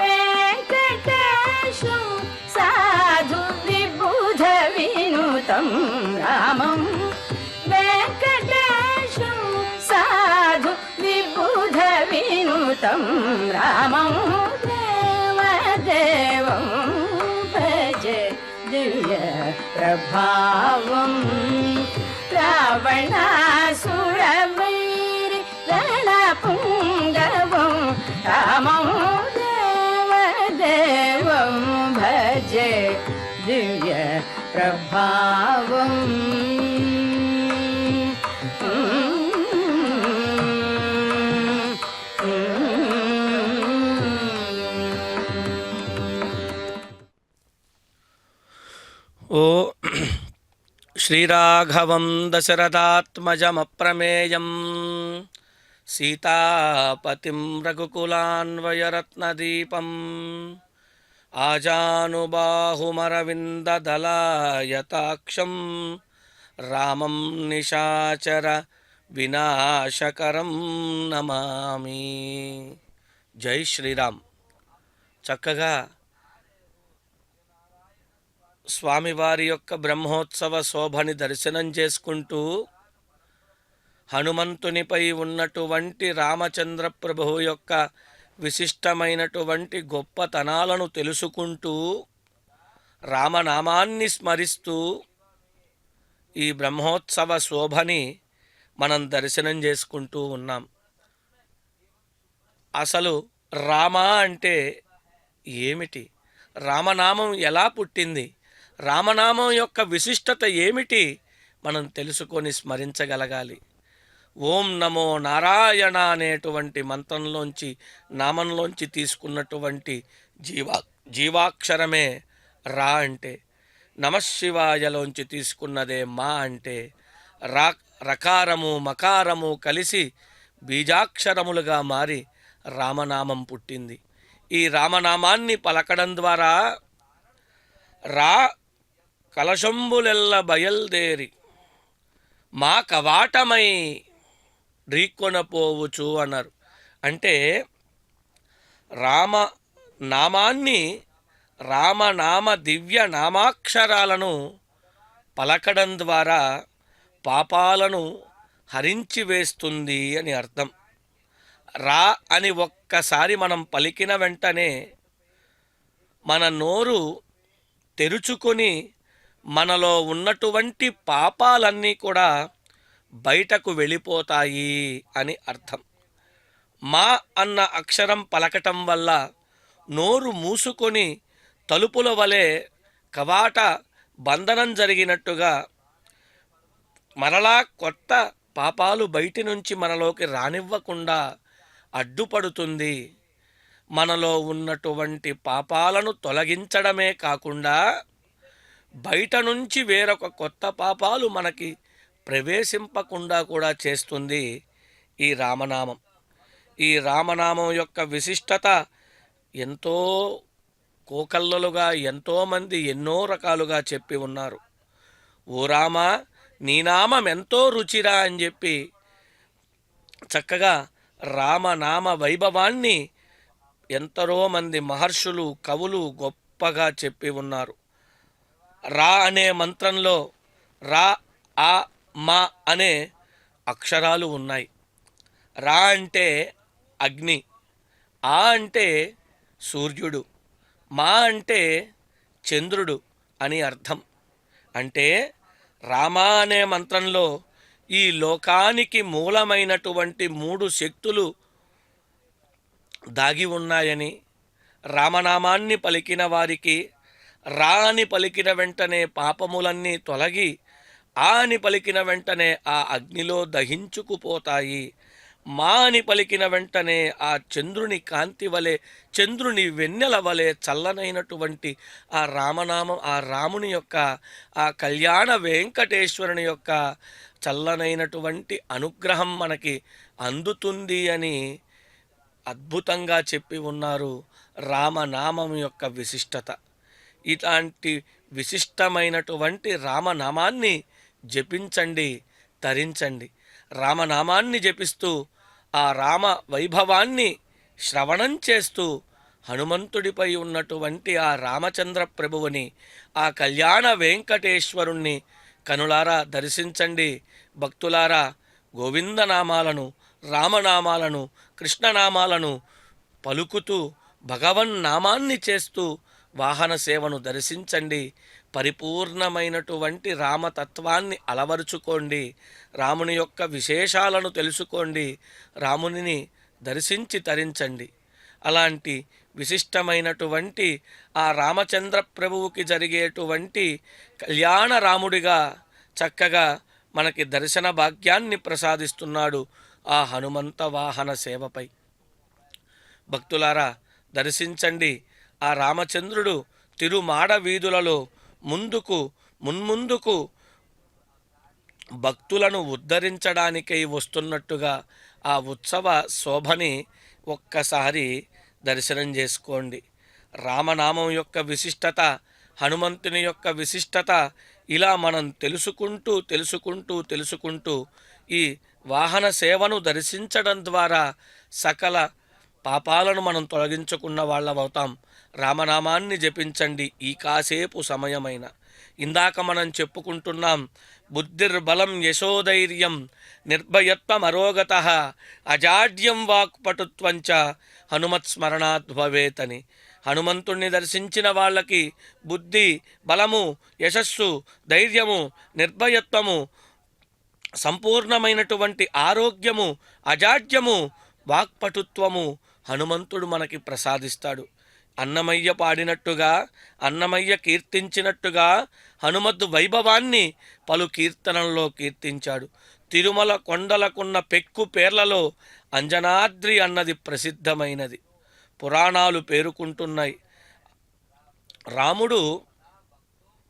వెంకటేశం సాధు విబుధ వినుతం రామం వెంకటేశం సాధు విబుధ వినుతం రామం దేవదేవం భజే, దివ్య ప్రభావం రావణాసురవైరి రణపుంగవం రామం దేవదేవం భజే, దివ్య ప్రభావం శ్రీరాఘవం దశరథాత్మజమప్రమేయం సీతాపతిం రఘుకులాన్వయరత్నదీపం ఆజానుబాహుమరవిందదలాయతాక్షం రామం నిశాచర వినాశకరం నమామి. జై శ్రీరామ్. చక్కగా స్వామివారి యొక్క బ్రహ్మోత్సవ శోభని దర్శనం చేసుకుంటూ హనుమంతునిపై ఉన్నటువంటి రామచంద్ర ప్రభువు యొక్క విశిష్టమైనటువంటి గొప్పతనాలను తెలుసుకుంటూ రామనామాన్ని స్మరిస్తూ ఈ బ్రహ్మోత్సవ శోభని మనం దర్శనం చేసుకుంటూ ఉన్నాం. అసలు రామ అంటే ఏమిటి? రామనామం ఎలా పుట్టింది? రామనామం యొక్క విశిష్టత ఏమిటి? మనం తెలుసుకొని స్మరించగలగాలి. ఓం నమో నారాయణ అనేటువంటి మంత్రంలోంచి నామంలోంచి తీసుకున్నటువంటి జీవాక్షరమే రా అంటే, నమశివాయలోంచి తీసుకున్నదే మా అంటే, రకారము మకారము కలిసి బీజాక్షరములుగా మారి రామనామం పుట్టింది. ఈ రామనామాన్ని పలకడం ద్వారా రా కలశంబులెల్ల బయల్దేరి మా కవాటమై ఢీకొనపోవచ్చు అన్నారు. అంటే రామనామాన్ని, రామనామ దివ్య నామాక్షరాలను పలకడం ద్వారా పాపాలను హరించి వేస్తుంది అని అర్థం. రా అని ఒక్కసారి మనం పలికిన వెంటనే మన నోరు తెరుచుకొని మనలో ఉన్నటువంటి పాపాలన్నీ కూడా బయటకు వెళ్ళిపోతాయి అని అర్థం. మా అన్న అక్షరం పలకటం వల్ల నోరు మూసుకొని తలుపుల వలె కవాట బంధనం జరిగినట్టుగా మరలా కొత్త పాపాలు బయటి నుంచి మనలోకి రానివ్వకుండా అడ్డుపడుతుంది. మనలో ఉన్నటువంటి పాపాలను తొలగించడమే కాకుండా బయట నుంచి వేరొక కొత్త పాపాలు మనకి ప్రవేశింపకుండా కూడా చేస్తుంది ఈ రామనామం. ఈ రామనామం యొక్క విశిష్టత ఎంతో కోకల్లలుగా ఎంతోమంది ఎన్నో రకాలుగా చెప్పి ఉన్నారు. ఓ రామ నీ నామం ఎంతో రుచిరా అని చెప్పి చక్కగా రామనామ వైభవాన్ని ఎంతరో మంది మహర్షులు కవులు గొప్పగా చెప్పి ఉన్నారు. రా అనే మంత్రంలో రా, ఆ, మా అనే అక్షరాలు ఉన్నాయి. రా అంటే అగ్ని, ఆ అంటే సూర్యుడు, మా అంటే చంద్రుడు అని అర్థం. అంటే రామ అనే మంత్రంలో ఈ లోకానికి మూలమైనటువంటి 3 శక్తులు దాగి ఉన్నాయని, రామనామాన్ని పలికిన వారికి రా అని పలికిన వెంటనే పాపములన్నీ తొలగి ఆ అని పలికిన వెంటనే ఆ అగ్నిలో దహించుకుపోతాయి. మా అని పలికిన వెంటనే ఆ చంద్రుని కాంతి వలె, చంద్రుని వెన్నెల వలె చల్లనైనటువంటి ఆ రామనామం, ఆ రాముని యొక్క, ఆ కళ్యాణ వెంకటేశ్వరుని యొక్క చల్లనైనటువంటి అనుగ్రహం మనకి అందుతుంది అని అద్భుతంగా చెప్పి ఉన్నారు రామనామం యొక్క విశిష్టత. ఇలాంటి విశిష్టమైనటువంటి రామనామాన్ని జపించండి, తరించండి. రామనామాన్ని జపిస్తూ ఆ రామ వైభవాన్ని శ్రవణం చేస్తూ హనుమంతుడిపై ఉన్నటువంటి ఆ రామచంద్ర ప్రభువుని, ఆ కళ్యాణ వెంకటేశ్వరుణ్ణి కనులారా దర్శించండి. భక్తులారా గోవిందనామాలను, రామనామాలను, కృష్ణనామాలను పలుకుతూ భగవన్నామాన్ని చేస్తూ వాహన సేవను దర్శించండి. పరిపూర్ణమైనటువంటి రామతత్వాన్ని అలవరుచుకోండి. రాముని యొక్క విశేషాలను తెలుసుకోండి. రామునిని దర్శించి తరించండి. అలాంటి విశిష్టమైనటువంటి ఆ రామచంద్ర ప్రభువుకి జరిగేటువంటి కళ్యాణ రాముడిగా చక్కగా మనకి దర్శన భాగ్యాన్ని ప్రసాదిస్తున్నాడు ఆ హనుమంత వాహన సేవపై. భక్తులారా దర్శించండి. ఆ రామచంద్రుడు తిరుమాడ వీధులలో మున్ముందుకు భక్తులను ఉద్ధరించడానికై వస్తున్నట్టుగా ఆ ఉత్సవ శోభని ఒక్కసారి దర్శనం చేసుకోండి. రామనామం యొక్క విశిష్టత, హనుమంతుని యొక్క విశిష్టత ఇలా మనం తెలుసుకుంటూ ఈ వాహన సేవను దర్శించడం ద్వారా సకల పాపాలను మనం తొలగించుకున్న వాళ్ళమవుతాం. రామనామాన్ని జపించండి ఈ కాసేపు సమయమైన. ఇందాక మనం చెప్పుకుంటున్నాం, బుద్ధిర్బలం యశోధైర్యం నిర్భయత్వం అరోగత అజాడ్యం వాక్పటుత్వంచ హనుమత్స్మరణాత్ భవేతని. హనుమంతుణ్ణి దర్శించిన వాళ్ళకి బుద్ధి, బలము, యశస్సు, ధైర్యము, నిర్భయత్వము, సంపూర్ణమైనటువంటి ఆరోగ్యము, అజాడ్యము, వాక్పటుత్వము హనుమంతుడు మనకి ప్రసాదిస్తాడు. అన్నమయ్య పాడినట్టుగా, అన్నమయ్య కీర్తించినట్టుగా హనుమద్దు వైభవాన్ని పలు కీర్తనల్లో కీర్తించాడు. తిరుమల కొండలకున్న పెక్కు పేర్లలో అంజనాద్రి అన్నది ప్రసిద్ధమైనది. పురాణాలు పేరుకుంటున్నాయి. రాముడు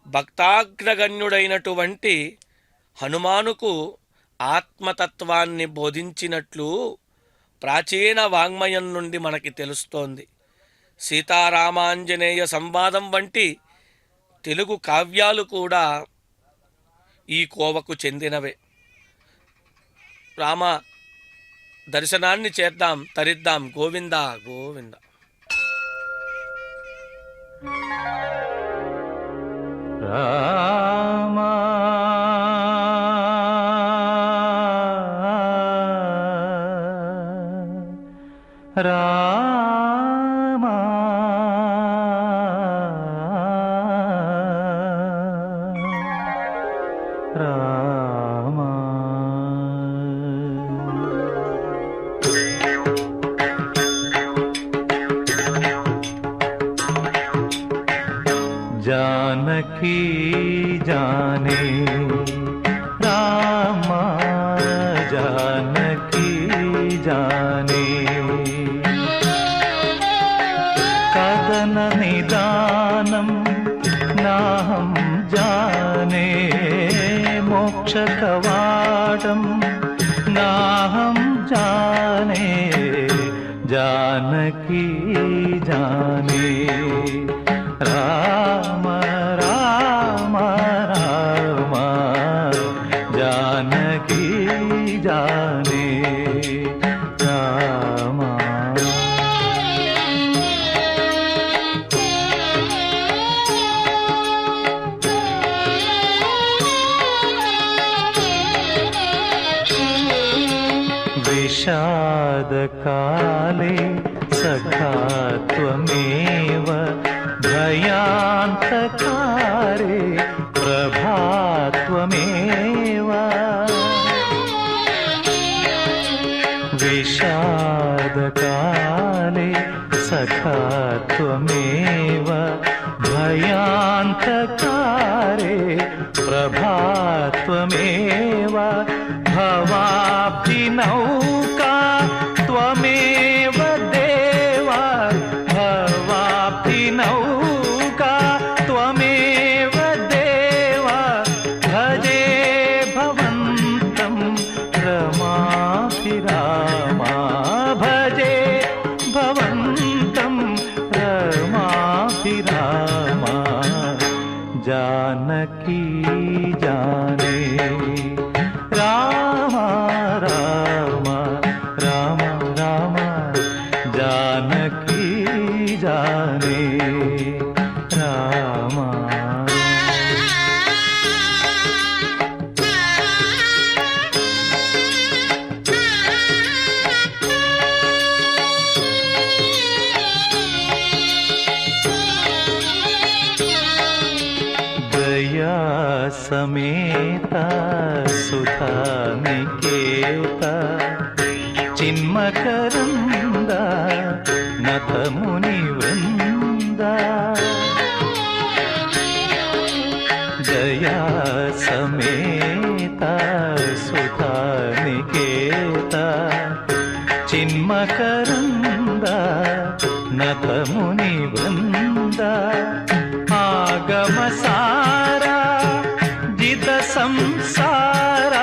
భక్తాగ్రగణ్యుడైనటువంటి హనుమానుకు ఆత్మతత్వాన్ని బోధించినట్లు ప్రాచీన వాంగ్మయం నుండి మనకి తెలుస్తోంది. సీతారామాంజనేయ సంవాదం వంటి తెలుగు కావ్యాలు కూడా ఈ కోవకు చెందినవే. రామ దర్శనాన్ని చేద్దాం, తరిద్దాం. గోవింద గోవింద. రామ రామ రామ जानकी जाने राम जानकी जाने कदन निदानं नाहं जाने मोक्ष कवाटं नाहं जाने जानकी जाने राम राम राम जानकी जाने राम विषादकाले सखा त्वमेव भयान्तकारे प्रभात्वमेव विषादकाले सखा त्वमेव भयान्तकारे प्रभात्वमेव भवाब्धिनौका त्वमेव देवा भवाब्धिनौका त्वमेव देवा भजे भवन्तं रमाभिरामा भजे भवन्तं रमाभिरामा जानकी जाने राम राम राम राम जानकी जाने राम दया समेता सुधा निकेता चिन्मकरंद नथ मुनिवृंद दया समेता सुधा निकेता चिन्मकरंद नथ मुनिवृंद आगम सारा जित संसार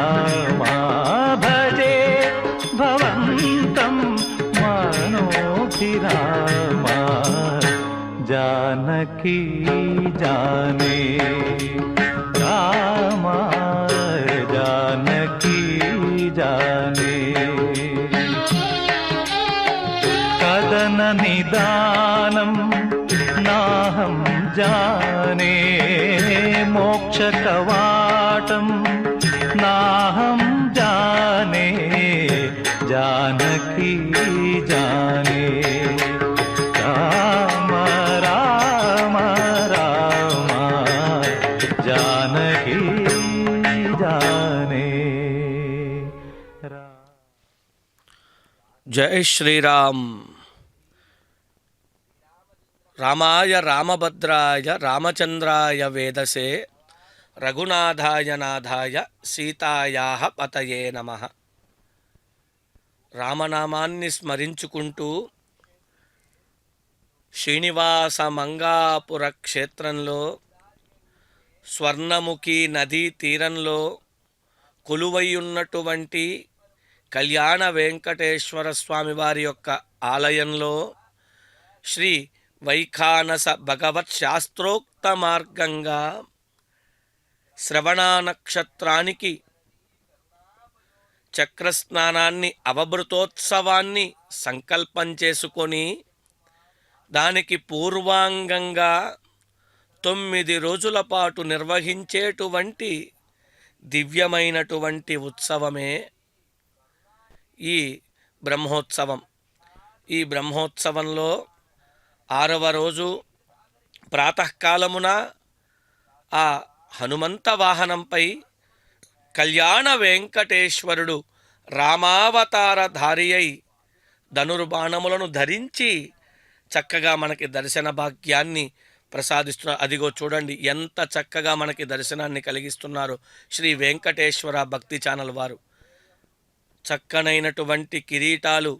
रामा भजे भवन्तं मनोभिरामा जानकी जाने रामा जानकी जाने कदन निदानं नाहं जाने मोक्षकवाटं नाहं जाने जानकी जाने राम राम राम जानकी जाने जय श्रीराम। रामाय रामभद्राय रामचंद्राय वेदसे रघुनाथाय नाथाय सीतायाः पतये नमः। రామనామాన్ని స్మరించుకుంటూ శ్రీనివాస మంగాపుర క్షేత్రంలో స్వర్ణముఖి నదీ తీరంలో కొలువై ఉన్నటువంటి కళ్యాణ వెంకటేశ్వర స్వామి వారి యొక్క ఆలయంలో శ్రీ వైఖానస భగవత్ శాస్త్రోక్త మార్గంగా శ్రవణ నక్షత్రానికి చక్రస్నానాన్ని అవభృతోత్సవాన్ని సంకల్పం చేసుకొని దానికి పూర్వాంగంగా 9 రోజుల పాటు నిర్వహించేటువంటి దివ్యమైనటువంటి ఉత్సవమే ఈ బ్రహ్మోత్సవం. ఈ బ్రహ్మోత్సవంలో 6వ రోజు ప్రాతకాలమున ఆ హనుమంత వాహనంపై కళ్యాణ వెంకటేశ్వరుడు రామావతారధారి అయి ధనుర్బాణములను ధరించి చక్కగా మనకి దర్శన భాగ్యాన్ని ప్రసాదిస్తున్నారు. అదిగో చూడండి ఎంత చక్కగా మనకి దర్శనాన్ని కలిగిస్తున్నారు శ్రీ వెంకటేశ్వర భక్తి ఛానల్ వారు. చక్కనైనటువంటి కిరీటాలు,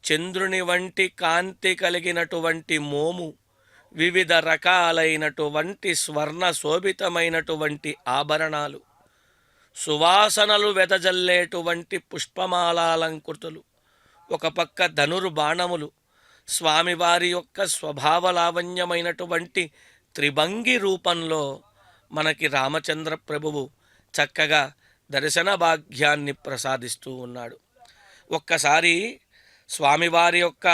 చంద్రుని వంటి కాంతి కలిగినటువంటి మోము, వివిధ రకాలైనటువంటి స్వర్ణ శోభితమైనటువంటి ఆభరణాలు, సువాసనలు వెదజల్లేటువంటి పుష్పమాలాలంకృతులు, ఒక పక్క ధనుర్బాణములు, స్వామివారి యొక్క స్వభావలావణ్యమైనటువంటి త్రిభంగి రూపంలో మనకి రామచంద్ర ప్రభువు చక్కగా దర్శన భాగ్యాన్ని ప్రసాదిస్తూ ఉన్నాడు. ఒక్కసారి స్వామివారి యొక్క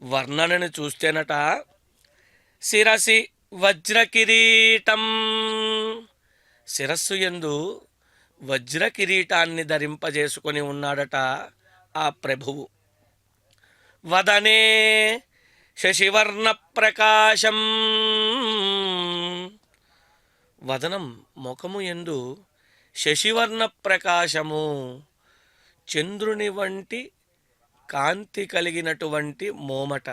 వర్ణనని చూస్తేనట, శిరసి వజ్రకిరీటం, శిరస్సు యందు వజ్ర కిరీటాన్ని ధరింపజేసుకొని ఉన్నాడట ఆ ప్రభువు. వదనే శశివర్ణ ప్రకాశం, వదనం ముఖము యందు శశివర్ణ ప్రకాశము, చంద్రుని వంటి కాంతి కలిగినటువంటి మోమట.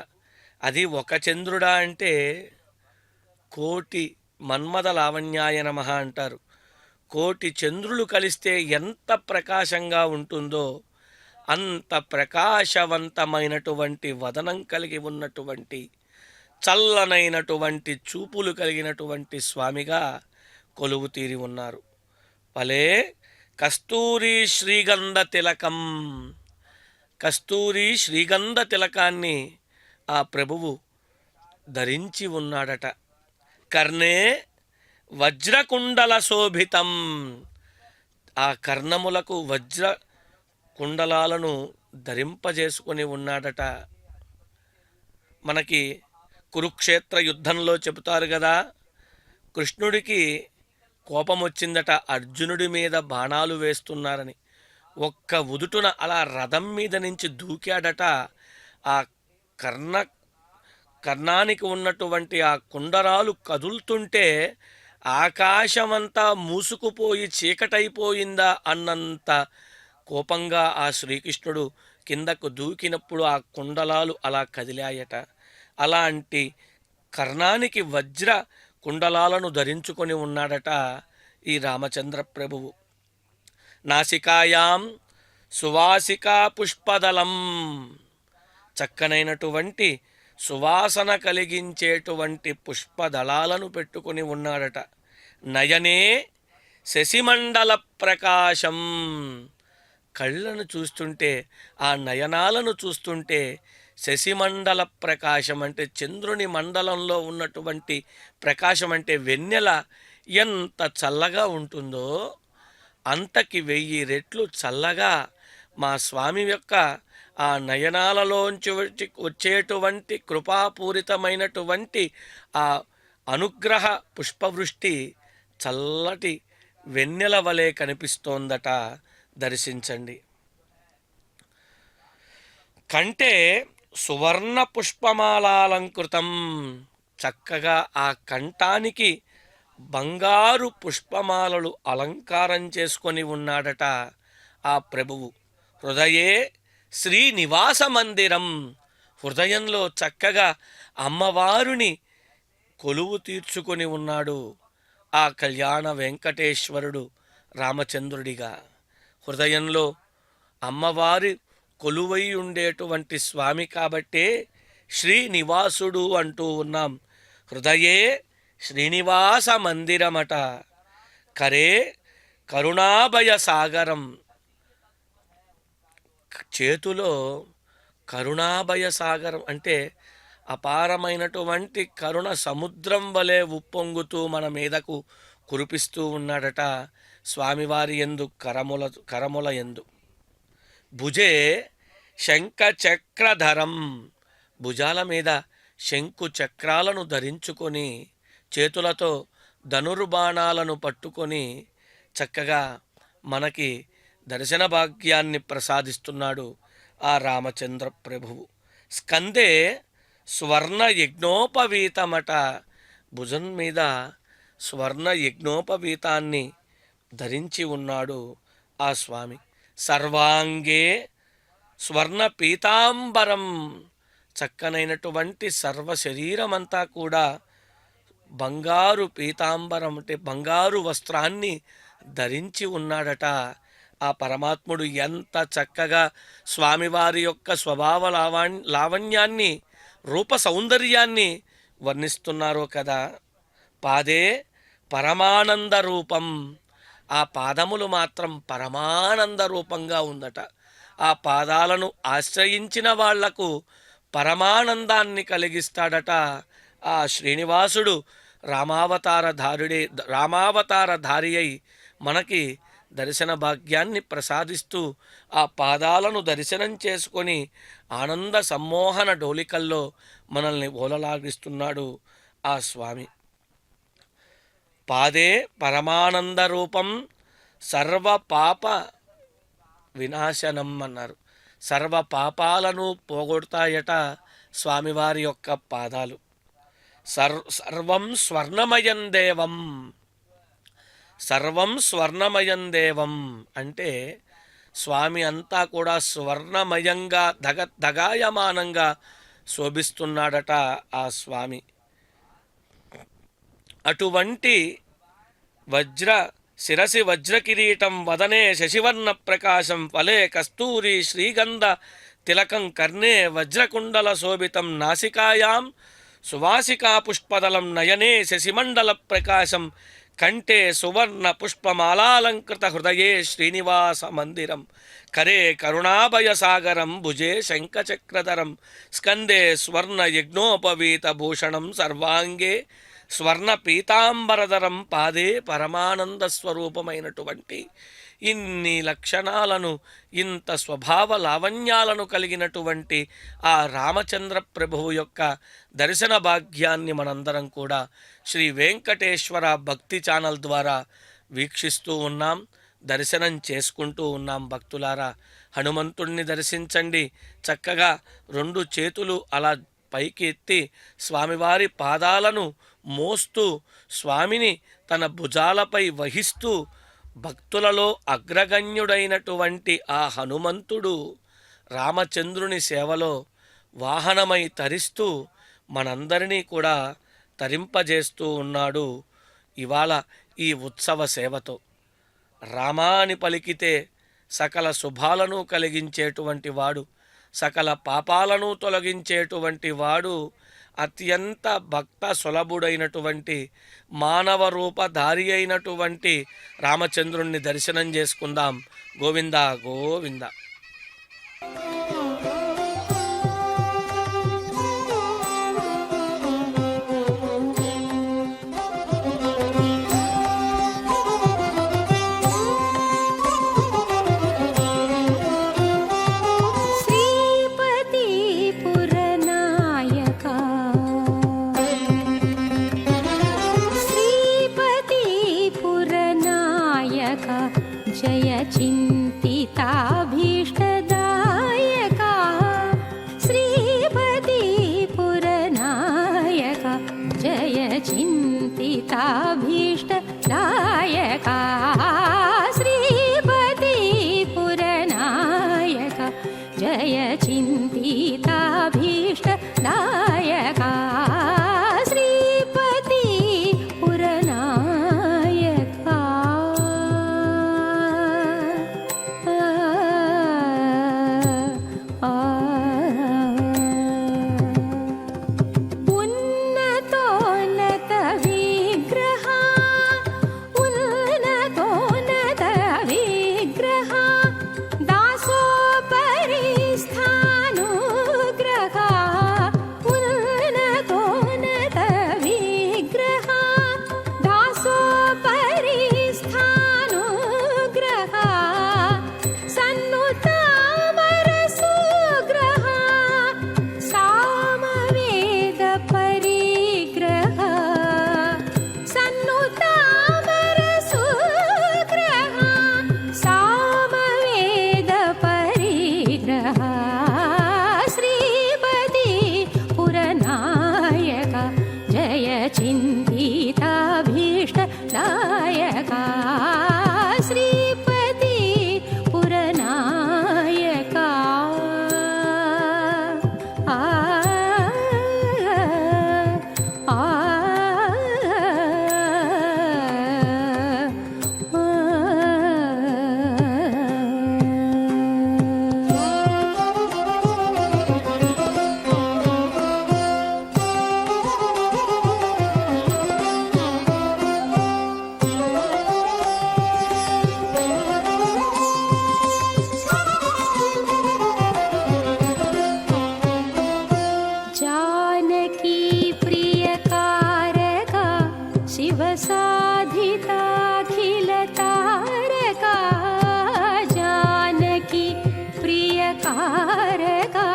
అది ఒక చంద్రుడా అంటే కోటి మన్మథ లావణ్యాయ నమః అంటారు. కోటి చంద్రులు కలిస్తే ఎంత ప్రకాశంగా ఉంటుందో అంత ప్రకాశవంతమైనటువంటి వదనం కలిగి ఉన్నటువంటి చల్లనైనటువంటి చూపులు కలిగినటువంటి స్వామిగా కొలువు తీరి ఉన్నారు. భలే కస్తూరి శ్రీగంధ తిలకం, కస్తూరి శ్రీగంధ తిలకాన్ని ఆ ప్రభువు ధరించి ఉన్నాడట. కర్ణే వజ్రకుండల శోభితం, ఆ కర్ణములకు వజ్ర కుండలాలను ధరింపజేసుకొని ఉన్నాడట. మనకి కురుక్షేత్ర యుద్ధంలో చెబుతారు కదా, కృష్ణుడికి కోపం వచ్చిందట అర్జునుడి మీద బాణాలు వేస్తున్నారని. ఒక్క ఉదుటున అలా రథం మీద నుంచి దూకాడట. ఆ కర్ణానికి ఉన్నటువంటి ఆ కుండరాలు కదులుతుంటే ఆకాశమంతా మూసుకుపోయి చీకటైపోయిందా అన్నంత కోపంగా ఆ శ్రీకృష్ణుడు కిందకు దూకినప్పుడు ఆ కుండలాలు అలా కదిలాయట. అలాంటి కర్ణానికి వజ్ర కుండలాలను ధరించుకొని ఉన్నాడట ఈ రామచంద్ర ప్రభువు. నాసికాయాం సువాసికా పుష్పదళం, చక్కనైనటువంటి సువాసన కలిగించేటువంటి పుష్పదళాలను పెట్టుకుని ఉన్నాడట. నయనే శశిమండల ప్రకాశం. కళ్ళను చూస్తుంటే, ఆ నయనాలను చూస్తుంటే శశిమండల ప్రకాశం అంటే చంద్రుని మండలంలో ఉన్నటువంటి ప్రకాశం అంటే వెన్నెల ఎంత చల్లగా ఉంటుందో అంతకి 1000 రెట్లు చల్లగా మా స్వామి యొక్క ఆ నయనాలలోంచి వచ్చేటువంటి కృపాపూరితమైనటువంటి ఆ అనుగ్రహ పుష్పవృష్టి చల్లటి వెన్నెల వలె కనిపిస్తోందట. దర్శించండి. కంటే సువర్ణ పుష్పమాలాలంకృతం. చక్కగా ఆ కంఠానికి బంగారు పుష్పమాలలు అలంకారం చేసుకొని ఉన్నాడట ఆ ప్రభువు. హృదయే శ్రీనివాస మందిరం. హృదయంలో చక్కగా అమ్మవారిని కొలువు తీర్చుకొని ఉన్నాడు ఆ కళ్యాణ వెంకటేశ్వరుడు రామచంద్రుడిగా. హృదయంలో అమ్మవారి కొలువై ఉండేటువంటి స్వామి కాబట్టే శ్రీనివాసుడు అంటూ ఉన్నాం. హృదయే శ్రీనివాస మందిరమట. కరే కరుణాభయ సాగరం. చేతిలో కరుణాభయ సాగరం అంటే అపారమైనటువంటి కరుణ సముద్రం వలె ఉప్పొంగుతూ మన మీదకు కురిపిస్తూ ఉన్నాడట స్వామివారి యందు కరముల యందు. భుజే శంఖ చక్రధరం. భుజాల మీద శంకు చక్రాలను ధరించుకొని చేతులతో ధనుర్బాణాలను పట్టుకొని చక్కగా మనకి దర్శన భాగ్యాన్ని ప్రసాదిస్తున్నాడు ఆ రామచంద్ర ప్రభువు. స్కందే స్వర్ణ యజ్ఞోపవీతమట. భుజం మీద స్వర్ణ యజ్ఞోపవీతాన్ని ధరించి ఉన్నాడు ఆ స్వామి. సర్వాంగే స్వర్ణ పీతాంబరం. చక్కనైనటువంటి సర్వ శరీరమంతా కూడా బంగారు పీతాంబరం అంటే బంగారు వస్త్రాన్ని ధరించి ఉన్నాడట ఆ పరమాత్ముడు. ఎంత చక్కగా స్వామివారి యొక్క స్వభావ లావణ్యాన్ని రూప సౌందర్యాన్ని వర్ణిస్తున్నారో కదా. పాదే పరమానంద రూపం. ఆ పాదములు మాత్రం పరమానంద రూపంగా ఉందట. ఆ పాదాలను ఆశ్రయించిన వాళ్లకు పరమానందాన్ని కలిగిస్తాడట ఆ శ్రీనివాసుడు. రామావతారధారి అయి మనకి దర్శన భాగ్యాన్ని ప్రసాదిస్తూ ఆ పాదాలను దర్శనం చేసుకొని ఆనంద సమ్మోహన డోలికల్లో మనల్ని ఓలలాగిస్తున్నాడు ఆ స్వామి. పాదే పరమానంద రూపం సర్వ పాప వినాశనం అన్నారు. సర్వ పాపాలను పోగొడతాయట స్వామివారి యొక్క పాదాలు. సర్వం స్వర్ణమయం దేవం. సర్వం స్వర్ణమయం దేవం అంటే స్వామి అంతా కూడా స్వర్ణమయంగా దగాయమానంగా శోభిస్తున్నాడట ఆ స్వామి. అటువంటి శిరసి వజ్ర కిరీటం వదనే శశివర్ణ ప్రకాశం ఫలే కస్తూరి శ్రీగంధ తిలకం కర్ణే వజ్రకుండల శోభితం నాసికాయాం సువాసికా పుష్పదలం నయనే శశిమండల ప్రకాశం కంఠే సువర్ణ పుష్పమాలాలంకృత హృదయే శ్రీనివాస మందిరం. కరే కరుణాభయ సాగరం భుజే శంఖచక్రధరం స్కందే స్వర్ణ యజ్ఞోపవీత భూషణం సర్వాంగే స్వర్ణ పీతాంబరధరం పాదే పరమానంద స్వరూపమైనటువంటి ఇన్ని లక్షణాలను ఇంత స్వభావ లావణ్యాలను కలిగినటువంటి ఆ రామచంద్ర ప్రభువు యొక్క దర్శన భాగ్యాన్ని మనందరం కూడా శ్రీ వెంకటేశ్వర భక్తి ఛానల్ ద్వారా వీక్షిస్తూ ఉన్నాం, దర్శనం చేసుకుంటూ ఉన్నాం. భక్తులారా, హనుమంతుణ్ణి దర్శించండి. చక్కగా 2 చేతులు అలా పైకి ఎత్తి స్వామివారి పాదాలను మోస్తూ స్వామిని తన భుజాలపై వహిస్తూ భక్తులలో అగ్రగణ్యుడైనటువంటి ఆ హనుమంతుడు రామచంద్రుని సేవలో వాహనమై తరిస్తూ మనందరినీ కూడా తరింపజేస్తూ ఉన్నాడు ఇవాళ ఈ ఉత్సవ సేవతో. రామా అని పలికితే సకల శుభాలను కలిగించేటువంటి వాడు, సకల పాపాలను తొలగించేటువంటి వాడు అత్యంత భక్త సులభుడైనటువంటి మానవ రూపధారి అయినటువంటి రామచంద్రుణ్ణి దర్శనం చేసుకుందాం. గోవింద గోవింద. जय चिन्तिताभीष्टदायका श्रीपति पुरनायका जय चिन्तिताभीष्टदायका श्रीपति पुरनायका जय चिन्तिताभीष्टदायका श्रीपति पुरनायका. चिन्तिताभीष्टदायका श्रीपति पुरनायका. शिवसाधिताखिलतारका जानकी प्रियकारका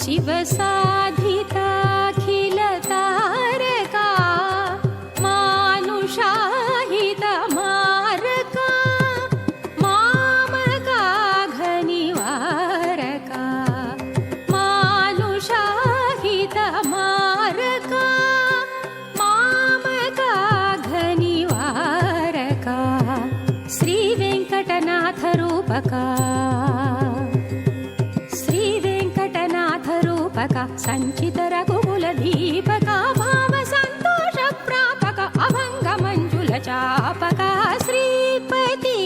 शिवसाधिताखिलतारका मानुषाहितमारका मामका घनिवारका मानुषाहितमारका श्रीवेङ्कटनाथरूपका सञ्चितरघुकुलदीपका भावसन्तोषप्रापक अभङ्गमञ्जुलचापका श्रीपति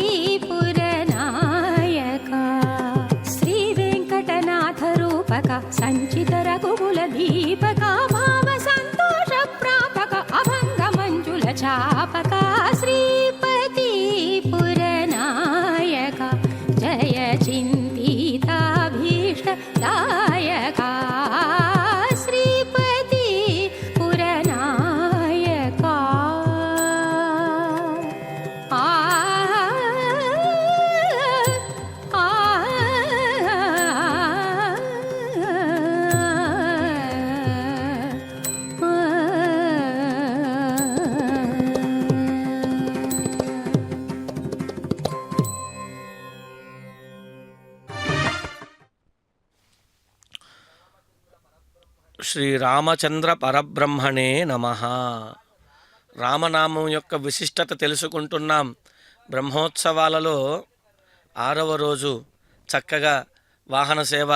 पुरनायका श्रीवेङ्कटनाथरूपका सञ्चितरघुकुलदीपका भावसन्तोषप्रापक अभङ्गमञ्जुलचापका श्रीपति पुरनायका जय चिन्तिताभीष्टदायका श्रीपति पुरनायका. శ్రీరామచంద్ర పరబ్రహ్మణే నమః. రామనామం యొక్క విశిష్టత తెలుసుకుంటున్నాం. బ్రహ్మోత్సవాలలో 6వ రోజు చక్కగా వాహన సేవ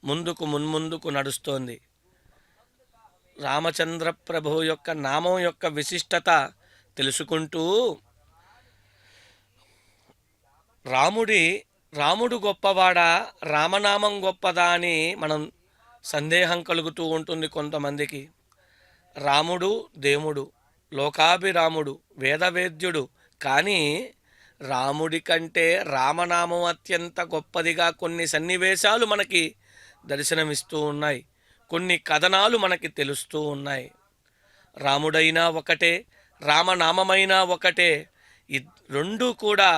మున్ముందుకు నడుస్తోంది. రామచంద్ర ప్రభువు యొక్క నామం యొక్క విశిష్టత తెలుసుకుంటూ రాముడు గొప్పవాడా రామనామం గొప్పదా అని మనం సందేహం కలుగుతూ ఉంటుంది కొంతమందికి. రాముడు దేవుడు, లోకాభిరాముడు, వేదవేద్యుడు. కానీ రాముడి కంటే రామనామం అత్యంత గొప్పదిగా కొన్ని సన్నివేశాలు మనకి దర్శనమిస్తూ ఉన్నాయి, కొన్ని కథనాలు మనకి తెలుస్తూ ఉన్నాయి. రాముడైనా ఒకటే, రామనామమైనా ఒకటే. రెండూ కూడా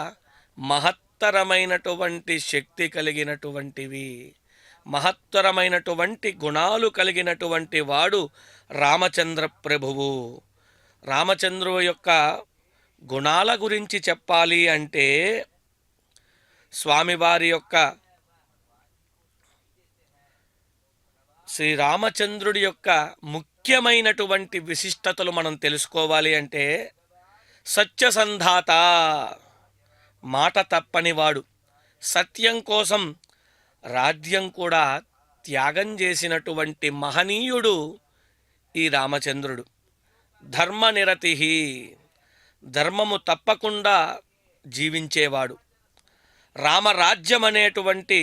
మహత్తరమైనటువంటి శక్తి కలిగినటువంటివి, మహత్తరమైనటువంటి గుణాలు కలిగినటువంటి వాడు రామచంద్ర ప్రభువు. రామచంద్రుడు యొక్క గుణాల గురించి చెప్పాలి అంటే స్వామివారి యొక్క శ్రీరామచంద్రుడి యొక్క ముఖ్యమైనటువంటి విశిష్టతలు మనం తెలుసుకోవాలి అంటే సత్యసంధాత, మాట తప్పనివాడు, సత్యం కోసం రాజ్యం కూడా త్యాగం చేసినటువంటి మహనీయుడు ఈ రామచంద్రుడు. ధర్మనిరతి, ధర్మము తప్పకుండా జీవించేవాడు. రామరాజ్యం అనేటువంటి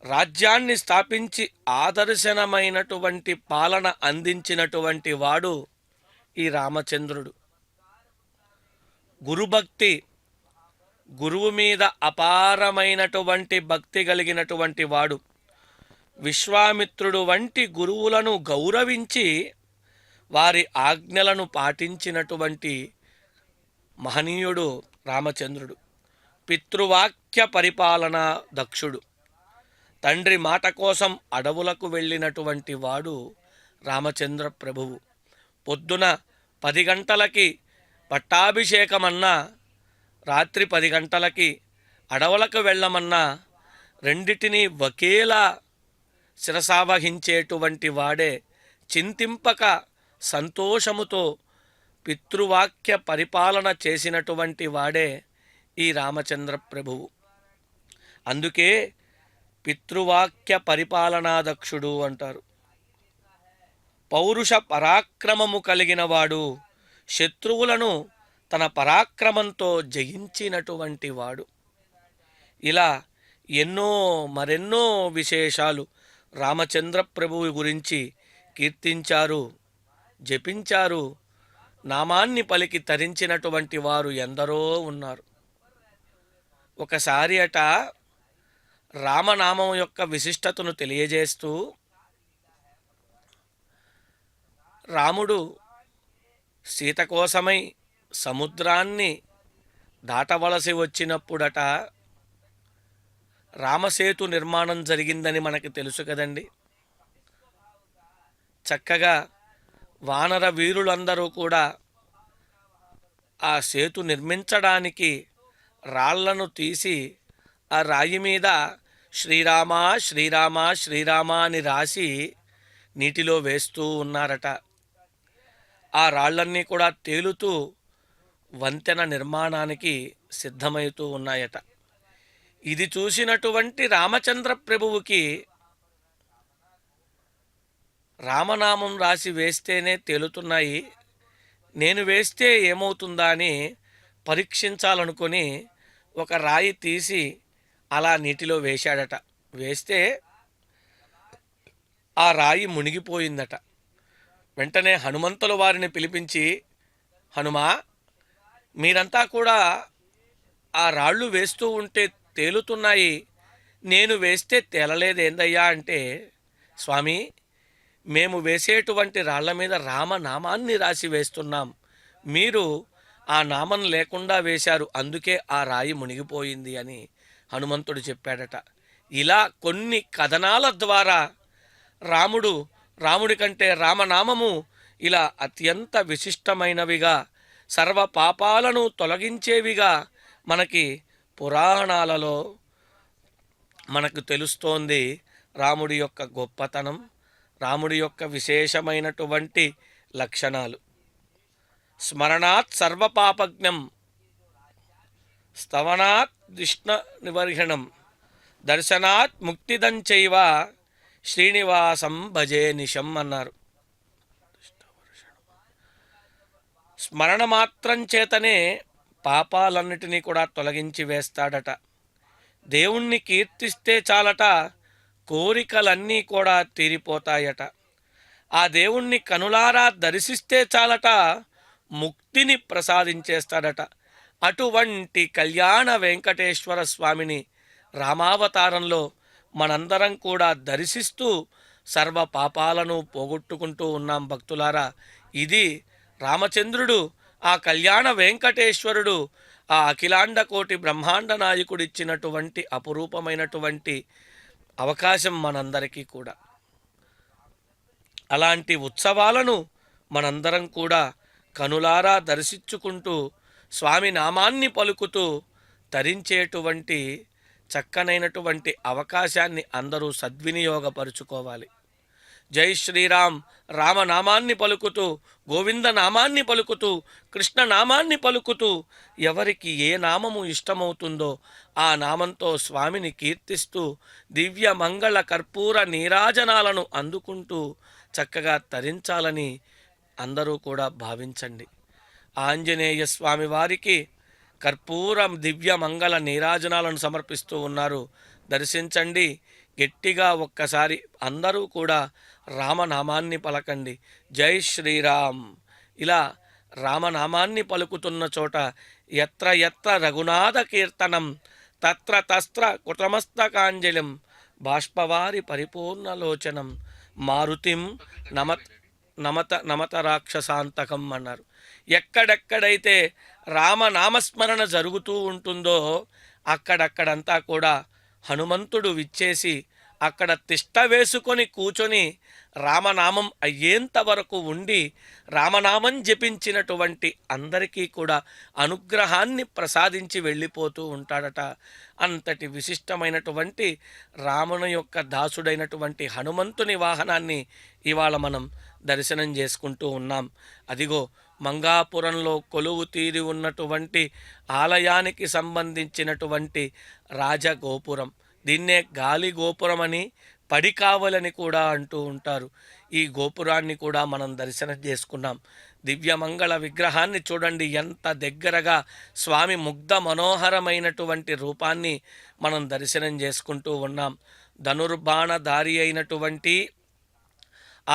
రాజ్యాన్ని స్థాపించి ఆదర్శనమైనటువంటి పాలన అందించినటువంటి వాడు ఈ రామచంద్రుడు. గురుభక్తి, గురువు మీద అపారమైనటువంటి భక్తి కలిగినటువంటి వాడు. విశ్వామిత్రుడు వంటి గురువులను గౌరవించి వారి ఆజ్ఞలను పాటించినటువంటి మహనీయుడు రామచంద్రుడు. పితృవాక్య పరిపాలన దక్షుడు. తండ్రి మాట కోసం అడవులకు వెళ్ళినటువంటి వాడు రామచంద్ర ప్రభువు. పొద్దున 10 గంటలకి పట్టాభిషేకమన్నా, రాత్రి 10 గంటలకి అడవులకు వెళ్ళమన్నా రెండిటినీ ఒకేలా శిరసావహించేటువంటి వాడే, చింతింపక సంతోషముతో పితృవాక్య పరిపాలన చేసినటువంటి వాడే ఈ రామచంద్ర ప్రభువు. అందుకే పితృవాక్య పరిపాలనాదక్షుడు అంటారు. పౌరుష పరాక్రమము కలిగినవాడు, శత్రువులను తన పరాక్రమంతో జయించినటువంటి వాడు. ఇలా మరెన్నో విశేషాలు రామచంద్ర ప్రభువు గురించి కీర్తించారు, జపించారు. నామాన్ని పలికి తరించినటువంటి వారు ఎందరో ఉన్నారు. ఒకసారి రామనామం యొక్క విశిష్టతను తెలియజేస్తూ రాముడు సీత కోసమై సముద్రాన్ని దాటవలసి వచ్చినప్పుడట రామసేతు నిర్మాణం జరిగిందని మనకి తెలుసు కదండి. చక్కగా వానర వీరులందరూ కూడా ఆ సేతు నిర్మించడానికి రాళ్లను తీసి ఆ రాయి మీద శ్రీరామ శ్రీరామ శ్రీరామ అని రాసి నీటిలో వేస్తూ ఉన్నారట. ఆ రాళ్ళన్నీ కూడా తేలుతూ వంతెన నిర్మాణానికి సిద్ధమవుతూ ఉన్నాయట. ఇది చూసినటువంటి రామచంద్ర ప్రభువుకి రామనామం రాసి వేస్తేనే తేలుతున్నాయి, నేను వేస్తే ఏమవుతుందా అని పరీక్షించాలనుకొని ఒక రాయి తీసి అలా నీటిలో వేశాడట. వేస్తే ఆ రాయి మునిగిపోయిందట. వెంటనే హనుమంతుల వారిని పిలిపించి, హనుమా, మీరంతా కూడా ఆ రాళ్ళు వేస్తూ ఉంటే తేలుతున్నాయి, నేను వేస్తే తేలలేదేందయ్యా అంటే, స్వామి, మేము వేసేటువంటి రాళ్ల మీద రామనామాన్ని రాసి వేస్తున్నాం, మీరు ఆ నామం లేకుండా వేశారు, అందుకే ఆ రాయి మునిగిపోయింది అని హనుమంతుడు చెప్పాడట. ఇలా కొన్ని కథనాల ద్వారా రాముడి కంటే రామనామము ఇలా అత్యంత విశిష్టమైనవిగా, సర్వ పాపాలను తొలగించేవిగా మనకి పురాణాలలో మనకు తెలుస్తోంది. రాముడి యొక్క గొప్పతనం, రాముడి యొక్క విశేషమైనటువంటి లక్షణాలు. స్మరణాత్ సర్వపాపజ్ఞం, స్తవనాత్ దుష్ణ నివర్హణం, దర్శనాత్ ముక్తిదంచైవ, శ్రీనివాసం భజే నిశం అన్నారు. స్మరణ మాత్రం చేతనే పాపాలన్నిటినీ కూడా తొలగించి వేస్తాడట. దేవుణ్ణి కీర్తిస్తే చాలట, కోరికలన్నీ కూడా తీరిపోతాయట. ఆ దేవుణ్ణి కనులారా దర్శిస్తే చాలట ముక్తిని ప్రసాదించేస్తాడట. అటువంటి కళ్యాణ వెంకటేశ్వర స్వామిని రామావతారంలో మనందరం కూడా దర్శిస్తూ సర్వ పాపాలను పోగొట్టుకుంటూ ఉన్నాం భక్తులారా. ఇది రామచంద్రుడు, ఆ కళ్యాణ వెంకటేశ్వరుడు, ఆ అఖిలాండ కోటి బ్రహ్మాండ నాయకుడిచ్చినటువంటి అపురూపమైనటువంటి అవకాశం మనందరికీ కూడా. అలాంటి ఉత్సవాలను మనందరం కూడా కనులారా దర్శించుకుంటూ స్వామి నామాన్ని పలుకుతూ తరించేటువంటి చక్కనైనటువంటి అవకాశాన్ని అందరూ సద్వినియోగపరుచుకోవాలి. జై శ్రీరామ్ రామనామాన్ని పలుకుతూ, గోవింద నామాన్ని పలుకుతూ, కృష్ణ నామాన్ని పలుకుతూ ఎవరికి ఏ నామము ఇష్టమవుతుందో ఆ నామంతో స్వామిని కీర్తిస్తూ దివ్య మంగళ కర్పూర నీరాజనాలను అందుకుంటూ చక్కగా తరించాలని అందరూ కూడా భావించండి. ఆంజనేయ స్వామి వారికి కర్పూర దివ్య మంగళ నీరాజనాలను సమర్పిస్తూ ఉన్నారు. దర్శించండి. గట్టిగా ఒక్కసారి అందరూ కూడా రామనామాన్ని పలకండి. జై శ్రీరామ్. ఇలా రామనామాన్ని పలుకుతున్న చోట ఎత్ర ఎత్ర రఘునాథ కీర్తనం తత్ర తస్త్ర కుటమస్తకాంజలిం బాష్పవారి పరిపూర్ణలోచనం మారుతిం నమత రాక్షసాంతకం అన్నారు. ఎక్కడెక్కడైతే రామనామస్మరణ జరుగుతూ ఉంటుందో అక్కడక్కడంతా కూడా హనుమంతుడు విచ్చేసి అక్కడ తిష్ట వేసుకొని కూర్చొని రామనామం అయ్యేంత వరకు ఉండి రామనామం జపించినటువంటి అందరికీ కూడా అనుగ్రహాన్ని ప్రసాదించి వెళ్ళిపోతూ ఉంటాడట. అంతటి విశిష్టమైనటువంటి రాముని యొక్క దాసుడైనటువంటి హనుమంతుని వాహనాన్ని ఇవాళ మనం దర్శనం చేసుకుంటూ ఉన్నాం. అదిగో మంగాపురంలో కొలువు తీరి ఉన్నటువంటి ఆలయానికి సంబంధించినటువంటి రాజగోపురం. దీన్నే గాలి గోపురం అని, పడికావలని కూడా అంటూ ఉంటారు. ఈ గోపురాన్ని కూడా మనం దర్శనం చేసుకున్నాం. దివ్యమంగళ విగ్రహాన్ని చూడండి, ఎంత దగ్గరగా స్వామి ముగ్ధ మనోహరమైనటువంటి రూపాన్ని మనం దర్శనం చేసుకుంటూ ఉన్నాం. ధనుర్బాణధారి అయినటువంటి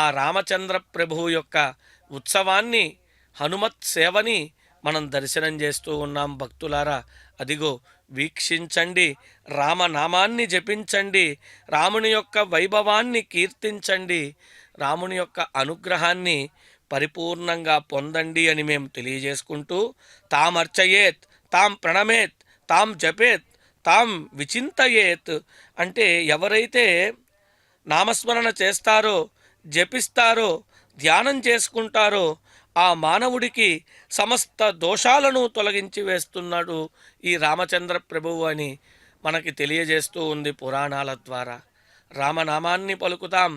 ఆ రామచంద్ర ప్రభువు యొక్క ఉత్సవాన్ని, హనుమత్ సేవని మనం దర్శనం చేస్తూ ఉన్నాం భక్తులారా. అదిగో వీక్షించండి, రామనామాన్ని జపించండి, రాముని యొక్క వైభవాన్ని కీర్తించండి, రాముని యొక్క అనుగ్రహాన్ని పరిపూర్ణంగా పొందండి అని మేము తెలియజేసుకుంటూ, తామర్చయేత్, తాం ప్రణమేత్, తాం జపేత్, తాం విచింతయేత్ అంటే ఎవరైతే నామస్మరణ చేస్తారో, జపిస్తారో, ధ్యానం చేసుకుంటారో ఆ మానవుడికి సమస్త దోషాలను తొలగించి వేస్తున్నాడు ఈ రామచంద్ర ప్రభువు అని మనకి తెలియజేస్తూ ఉంది పురాణాల ద్వారా. రామనామాన్ని పలుకుతాం,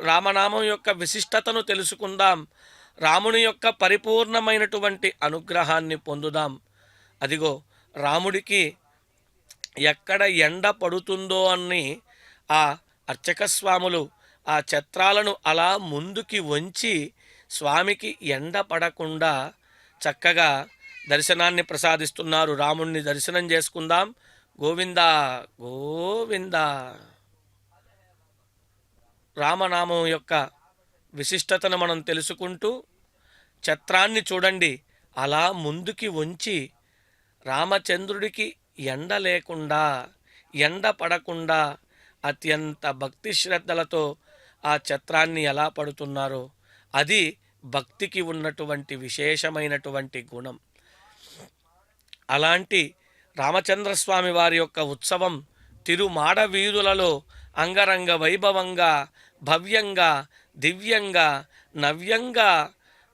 రామనామం యొక్క విశిష్టతను తెలుసుకుందాం, రాముని యొక్క పరిపూర్ణమైనటువంటి అనుగ్రహాన్ని పొందుదాం. అదిగో రాముడికి ఎక్కడ ఎండ పడుతుందో అని ఆ అర్చక స్వాములు ఆ ఛత్రాలను అలా ముందుకి వంచి స్వామికి ఎండ పడకుండా చక్కగా దర్శనాన్ని ప్రసాదిస్తున్నారు. రాముణ్ణి దర్శనం చేసుకుందాం. గోవింద గోవింద. రామనామం యొక్క విశిష్టతను మనం తెలుసుకుంటూ ఛత్రాన్ని చూడండి అలా ముందుకి వంచి రామచంద్రుడికి ఎండ లేకుండా, ఎండ పడకుండా అత్యంత భక్తి శ్రద్ధలతో ఆ ఛత్రాన్ని ఎలా పడుతున్నారో అది భక్తికి ఉన్నటువంటి విశేషమైనటువంటి గుణం. అలాంటి రామచంద్రస్వామి వారి యొక్క ఉత్సవం తిరుమాడ వీధులలో అంగరంగ వైభవంగా, భవ్యంగా, దివ్యంగా, నవ్యంగా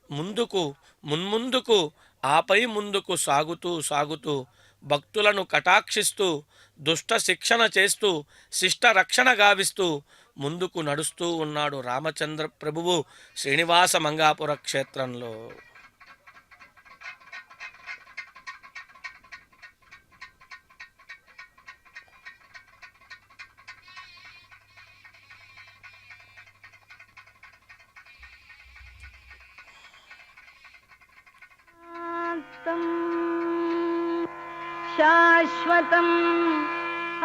మున్ముందుకు ఆపై ముందుకు సాగుతూ భక్తులను కటాక్షిస్తూ, దుష్ట శిక్షణ చేస్తూ, శిష్ట రక్షణ గావిస్తూ ముందుకు నడుస్తూ ఉన్నాడు రామచంద్ర ప్రభువు శ్రీనివాస మంగాపుర క్షేత్రంలో. శాశ్వతం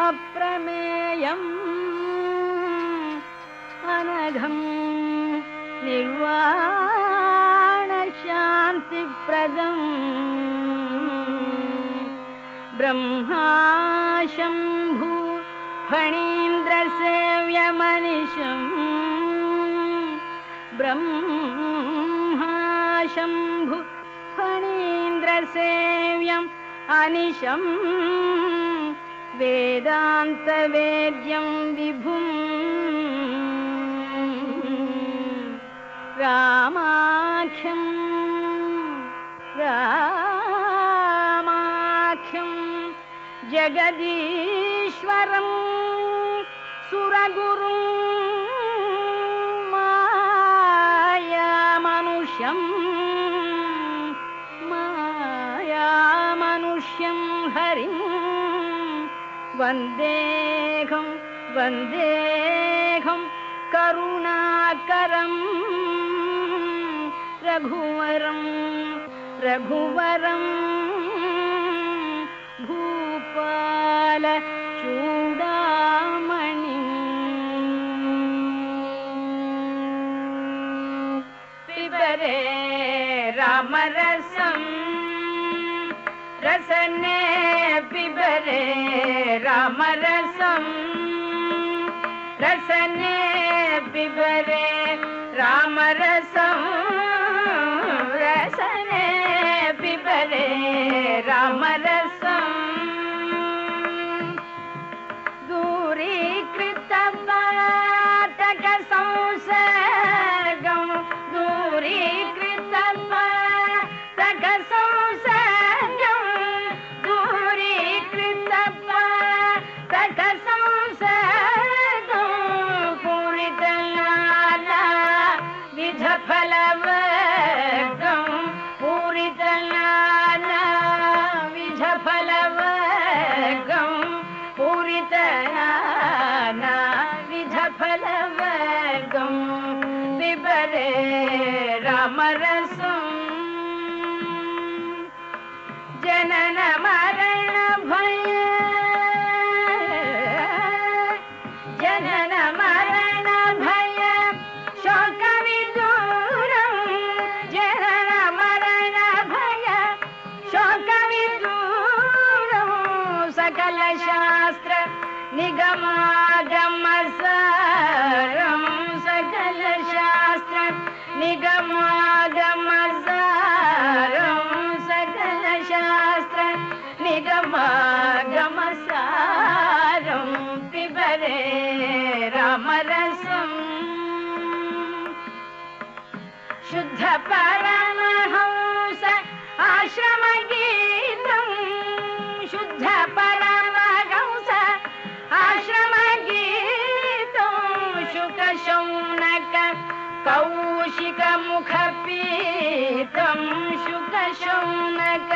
అప్రమేయం అనఘం నిర్వాణ శాంతిప్రదం బ్రహ్మా శంభు ఫణీంద్రసేవ్యమనిశం బ్రహ్మా శంభు ఫణీంద్రసేవ్యం అనిశం వేదాంతవేద్యం విభుం రామాఖ్యం రామాఖ్యం జగదీశ్వరం సురగురుం మాయామనుష్యం మాయామనుష్యం హరిం వందేహం వందేహం కరుణాకరం రఘువరం రఘువరం భూపాల చూడామణి పిబరే రామరసం రసనే పిబరే రామరసం రసనే పిబరే రామరసం రసనే పిబరే రామరసం దూరీకృత పాతక సంసర్గం దూరీకృత పాతక సంసర్గం దూరీకృత పాతక సంసర్గం పూరితలాల విధ ఫలవర్గం పూరితలాల విధ ఫలవర్గం పూరితలాల విధ ఫలవర్గం పిబరే రామరసం జనన మరణ భయ జనన మరణ భయ శోక విదూరం జనన మరణ భయ శోక విదూరం సకల శాస్త్ర నిగమాగమ సారం సకల శాస్త్ర నిగమాగమ సారం సకల శాస్త్ర నిగమాగమ సారం పిబరే రామరసం శుద్ధ పరమహంస ఆశ్రమ గీతం శుద్ధ పరమహంస ఆశ్రమ గీతం శుక శౌనక కౌశిక ముఖ పీతం శుక శౌనక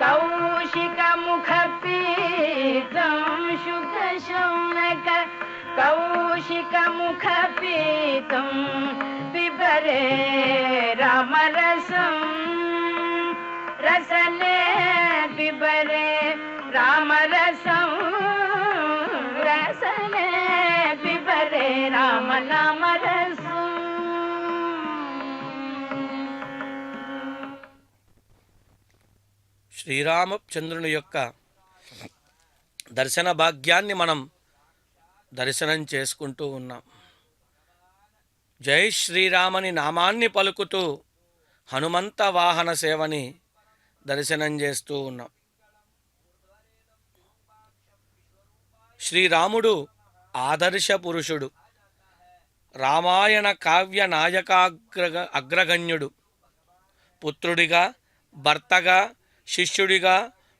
కౌశిక ముఖ పీతం శుక శౌనక కౌశిక ముఖ పీతం పిబరే రామరసం రసనే పిబరే రామరసం రసనే పిబరే రామ నామరసం శ్రీరామచంద్రుని యొక్క దర్శన భాగ్యాన్ని మనం దర్శనం చేసుకుంటూ ఉన్నాం. జై శ్రీరామని నామాన్ని పలుకుతూ హనుమంత వాహన సేవని దర్శనం చేస్తూ ఉన్నాం. శ్రీరాముడు ఆదర్శ పురుషుడు, రామాయణ కావ్య అగ్రగణ్యుడు, పుత్రుడిగా, భర్తగా, శిష్యుడిగా,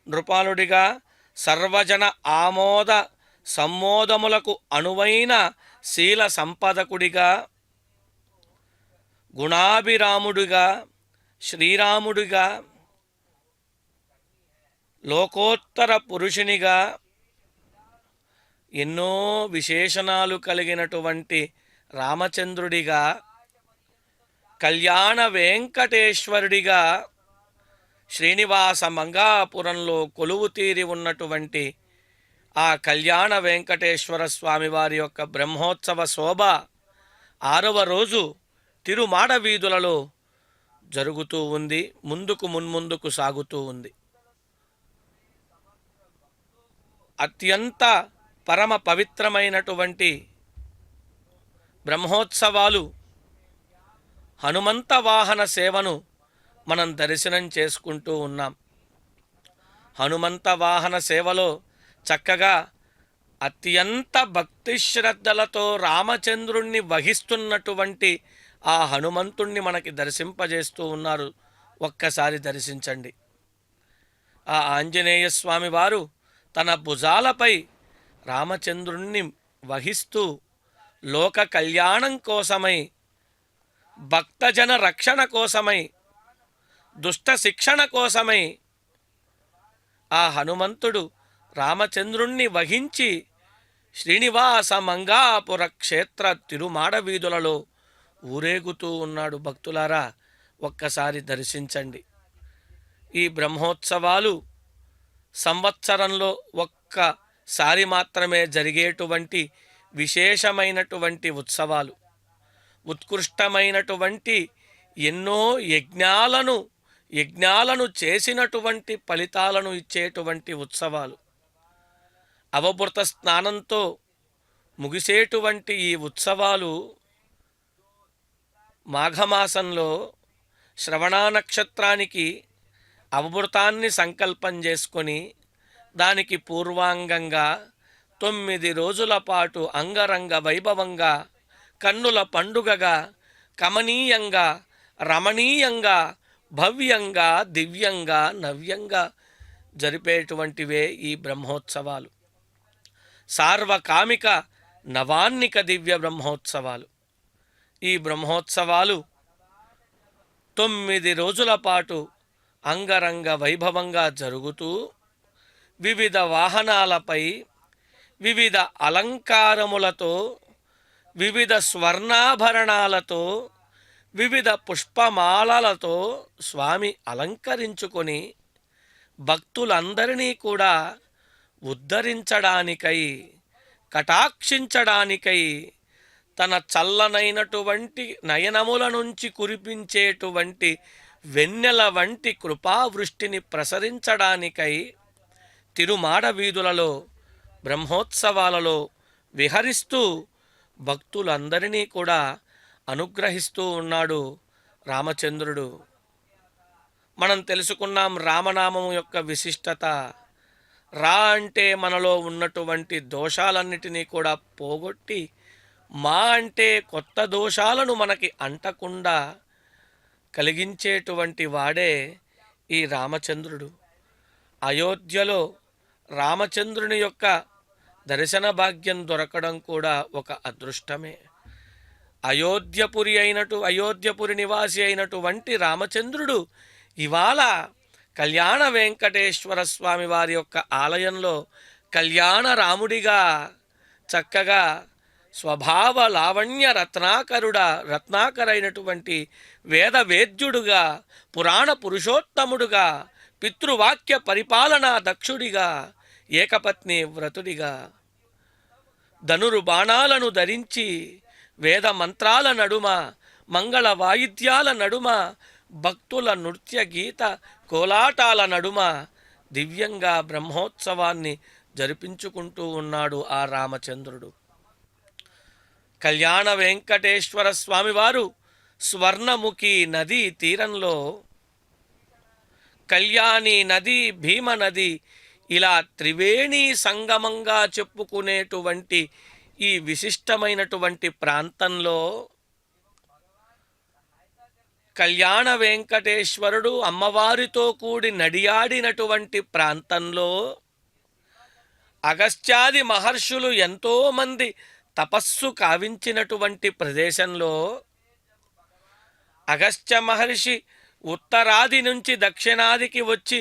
నృపాలుడిగా, సర్వజన ఆమోద సమ్మోదములకు అనువైన శీల సంపదకుడిగా, గుణాభిరాముడిగా, శ్రీరాముడిగా, లోకోత్తర పురుషునిగా, ఎన్నో విశేషణాలు కలిగినటువంటి రామచంద్రుడిగా, కళ్యాణ వెంకటేశ్వరుడిగా, శ్రీనివాస మంగాపురంలో కొలువు తీరి ఉన్నటువంటి ఆ కళ్యాణ వెంకటేశ్వర స్వామివారి యొక్క బ్రహ్మోత్సవ శోభ 6వ రోజు తిరుమాడ వీధులలో జరుగుతూ ఉంది, ముందుకు మున్ముందుకు సాగుతూ ఉంది. అత్యంత పరమ పవిత్రమైనటువంటి బ్రహ్మోత్సవాలు హనుమంత వాహన సేవను మనం దర్శనం చేసుకుంటూ ఉన్నాం. హనుమంత వాహన సేవలో చక్కగా అత్యంత భక్తి శ్రద్ధలతో రామచంద్రుణ్ణి వహిస్తున్నటువంటి ఆ హనుమంతుణ్ణి మనకి దర్శింపజేస్తూ ఉన్నారు. ఒక్కసారి దర్శించండి. ఆ ఆంజనేయ స్వామి వారు తన భుజాలపై రామచంద్రుణ్ణి వహిస్తూ లోక కళ్యాణం కోసమై, భక్తజన రక్షణ కోసమై, దుష్ట శిక్షణ కోసమై ఆ హనుమంతుడు రామచంద్రుణ్ణి వహించి శ్రీనివాస మంగాపుర క్షేత్ర తిరుమాడ వీధులలో ఊరేగుతూ ఉన్నాడు. భక్తులారా, ఒక్కసారి దర్శించండి. ఈ బ్రహ్మోత్సవాలు సంవత్సరంలో ఒక్కసారి మాత్రమే జరిగేటువంటి విశేషమైనటువంటి ఉత్సవాలు. ఉత్కృష్టమైనటువంటి ఎన్నో యజ్ఞాలను చేసినటువంటి ఫలితాలను ఇచ్చేటువంటి ఉత్సవాలు. అవభృత స్నానంతో ముగిసేటువంటి ఈ ఉత్సవాలు మాఘమాసంలో శ్రవణా నక్షత్రానికి అవభృతాన్ని సంకల్పం చేసుకొని దానికి పూర్వాంగంగా 9 రోజుల పాటు అంగరంగ వైభవంగా, కన్నుల పండుగగా, కమనీయంగా, రమణీయంగా, భవ్యంగా, దివ్యంగా, నవ్యంగా జరిపేటువంటివే ఈ బ్రహ్మోత్సవాలు. సార్వకామిక నవాన్నిక దివ్య బ్రహ్మోత్సవాలు. ఈ బ్రహ్మోత్సవాలు 9 రోజుల పాటు అంగరంగ వైభవంగా జరుగుతూ వివిధ వాహనాలపై వివిధ అలంకారములతో, వివిధ స్వర్ణాభరణాలతో, వివిధ పుష్పమాలలతో స్వామి అలంకరించుకొని భక్తులందరినీ కూడా ఉద్ధరించడానికై, కటాక్షించడానికై, తన చల్లనైనటువంటి నయనముల నుంచి కురిపించేటువంటి వెన్నెల వంటి కృపావృష్టిని ప్రసరించడానికై తిరుమాడ వీధులలో బ్రహ్మోత్సవాలలో విహరిస్తూ భక్తులందరినీ కూడా అనుగ్రహిస్తూ ఉన్నాడు రామచంద్రుడు. మనం తెలుసుకున్నాం రామనామం యొక్క విశిష్టత. రా అంటే మనలో ఉన్నటువంటి దోషాలన్నిటినీ కూడా పోగొట్టి, మా అంటే కొత్త దోషాలను మనకి అంటకుండా కలిగించేటువంటి వాడే ఈ రామచంద్రుడు. అయోధ్యలో రామచంద్రుని యొక్క దర్శన భాగ్యం దొరకడం కూడా ఒక అదృష్టమే. అయోధ్యపురి నివాసి అయినటువంటి రామచంద్రుడు ఇవాళ కళ్యాణ వెంకటేశ్వర స్వామి వారి యొక్క ఆలయంలో కళ్యాణ రాముడిగా చక్కగా స్వభావ లావణ్య రత్నాకరైనటువంటి వేదవేద్యుడుగా, పురాణ పురుషోత్తముడుగా, పితృవాక్య పరిపాలనా దక్షుడిగా, ఏకపత్ని వ్రతుడిగా, ధనుర్బాణాలను ధరించి వేద మంత్రాల నడుమ, మంగళ వాయిద్యాల నడుమ, భక్తుల నృత్య గీత కోలాటాల నడుమ దివ్యంగా బ్రహ్మోత్సవాన్ని జరిపించుకుంటూ ఉన్నాడు ఆ రామచంద్రుడు. కళ్యాణ వెంకటేశ్వర స్వామివారు స్వర్ణముఖి నదీ తీరంలో కళ్యాణి నది, భీమ నది ఇలా త్రివేణి సంగమంగా చెప్పుకునేటువంటి ఈ విశిష్టమైనటువంటి ప్రాంతంలో కళ్యాణ వెంకటేశ్వరుడు అమ్మవారితో కూడి నడియాడినటువంటి ప్రాంతంలో అగస్త్యాది మహర్షులు ఎంతోమంది తపస్సు కావించినటువంటి ప్రదేశంలో అగస్త్య మహర్షి ఉత్తరాది నుంచి దక్షిణాదికి వచ్చి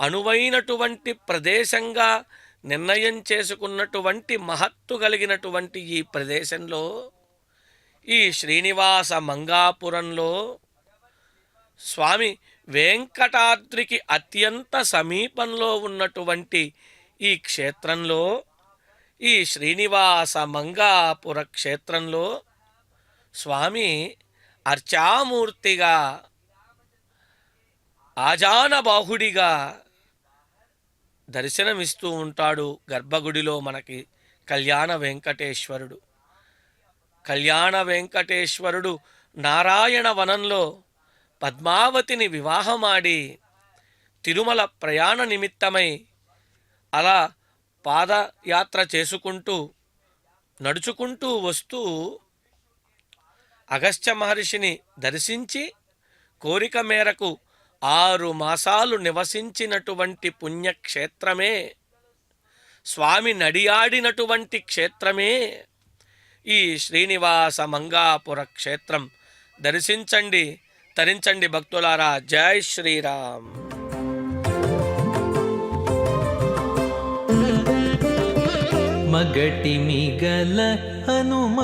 అనువైనటువంటి ప్రదేశంగా నిర్ణయం చేసుకున్నటువంటి మహత్తు కలిగినటువంటి ఈ ప్రదేశంలో, ఈ శ్రీనివాస మంగాపురంలో స్వామి వెంకటాద్రికి అత్యంత సమీపంలో ఉన్నటువంటి ఈ క్షేత్రంలో, ఈ శ్రీనివాస మంగాపుర క్షేత్రంలో స్వామి అర్చామూర్తిగా ఆజానబాహుడిగా దర్శనమిస్తూ ఉంటాడు గర్భగుడిలో మనకి కళ్యాణ వెంకటేశ్వరుడు. కళ్యాణ వెంకటేశ్వరుడు నారాయణ వనంలో పద్మావతిని వివాహమాడి తిరుమల ప్రయాణ నిమిత్తమై అలా పాదయాత్ర చేసుకుంటూ నడుచుకుంటూ వస్తూ అగస్త్య మహర్షిని దర్శించి కోరిక మేరకు 6 మాసాలు నివసించినటువంటి పుణ్యక్షేత్రమే, స్వామి నడియాడినటువంటి క్షేత్రమే ఈ శ్రీనివాస మంగాపుర క్షేత్రం. దర్శించండి, తరించండి భక్తులారా. జై శ్రీరామ్. మగటి మిగల హనుమంతరాయ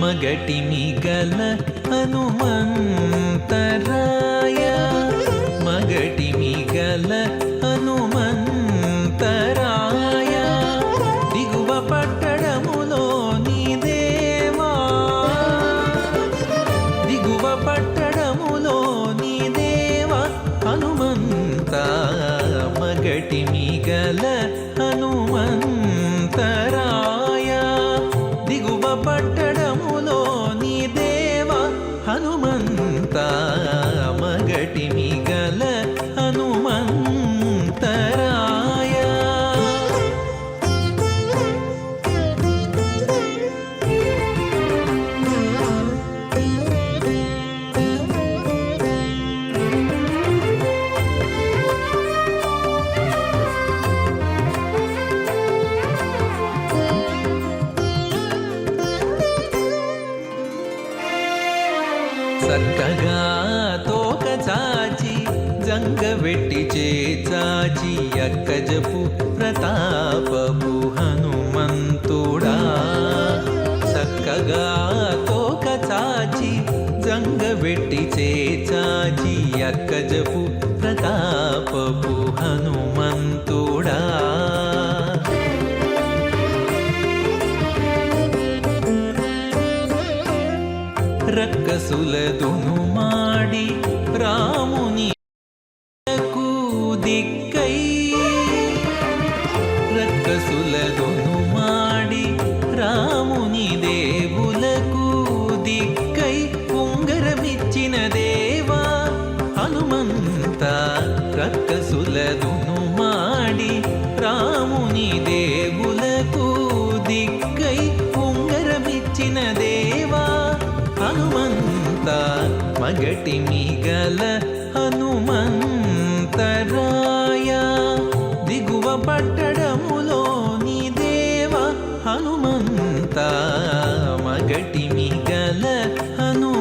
మగటి మిగల హనుమంతరాయ మగటి మిగల హనుమంతరాయ దిగువ పట్టడములోని దేవా దిగువ పట్టడములోని దేవా హనుమంత మగటి మిగల హనుమంతరాయ దిగువ పట్టడములోని దేవా హనుమంత మగటి మిగల హనుమంతరాయ. చక్కగా తోక చాచి జంగవెట్టి చేచాచి అక్కజపు ప్రతాపపు హనుమంతుడా చక్కగా తోక చాచి జంగవెట్టి చేచాచి అక్కజపు ప్రతాపపు హనుమంతుడా రక్కసులదును మాడి రాముని దిక్కై రక్కసులదును మాడి రాముని దేవులకు దిక్కై ఉంగరమిచ్చిన దేవా హనుమంత రక్కసులదును మాడి రాముని దేవులకు దిక్కై ఉంగరమిచ్చిన దేవా హనుమంత మగటి మిగల హనుమంతరాయ దిగువ పట్టడములోని దేవ హనుమంత మగటి మిగల హనుమంతరాయ.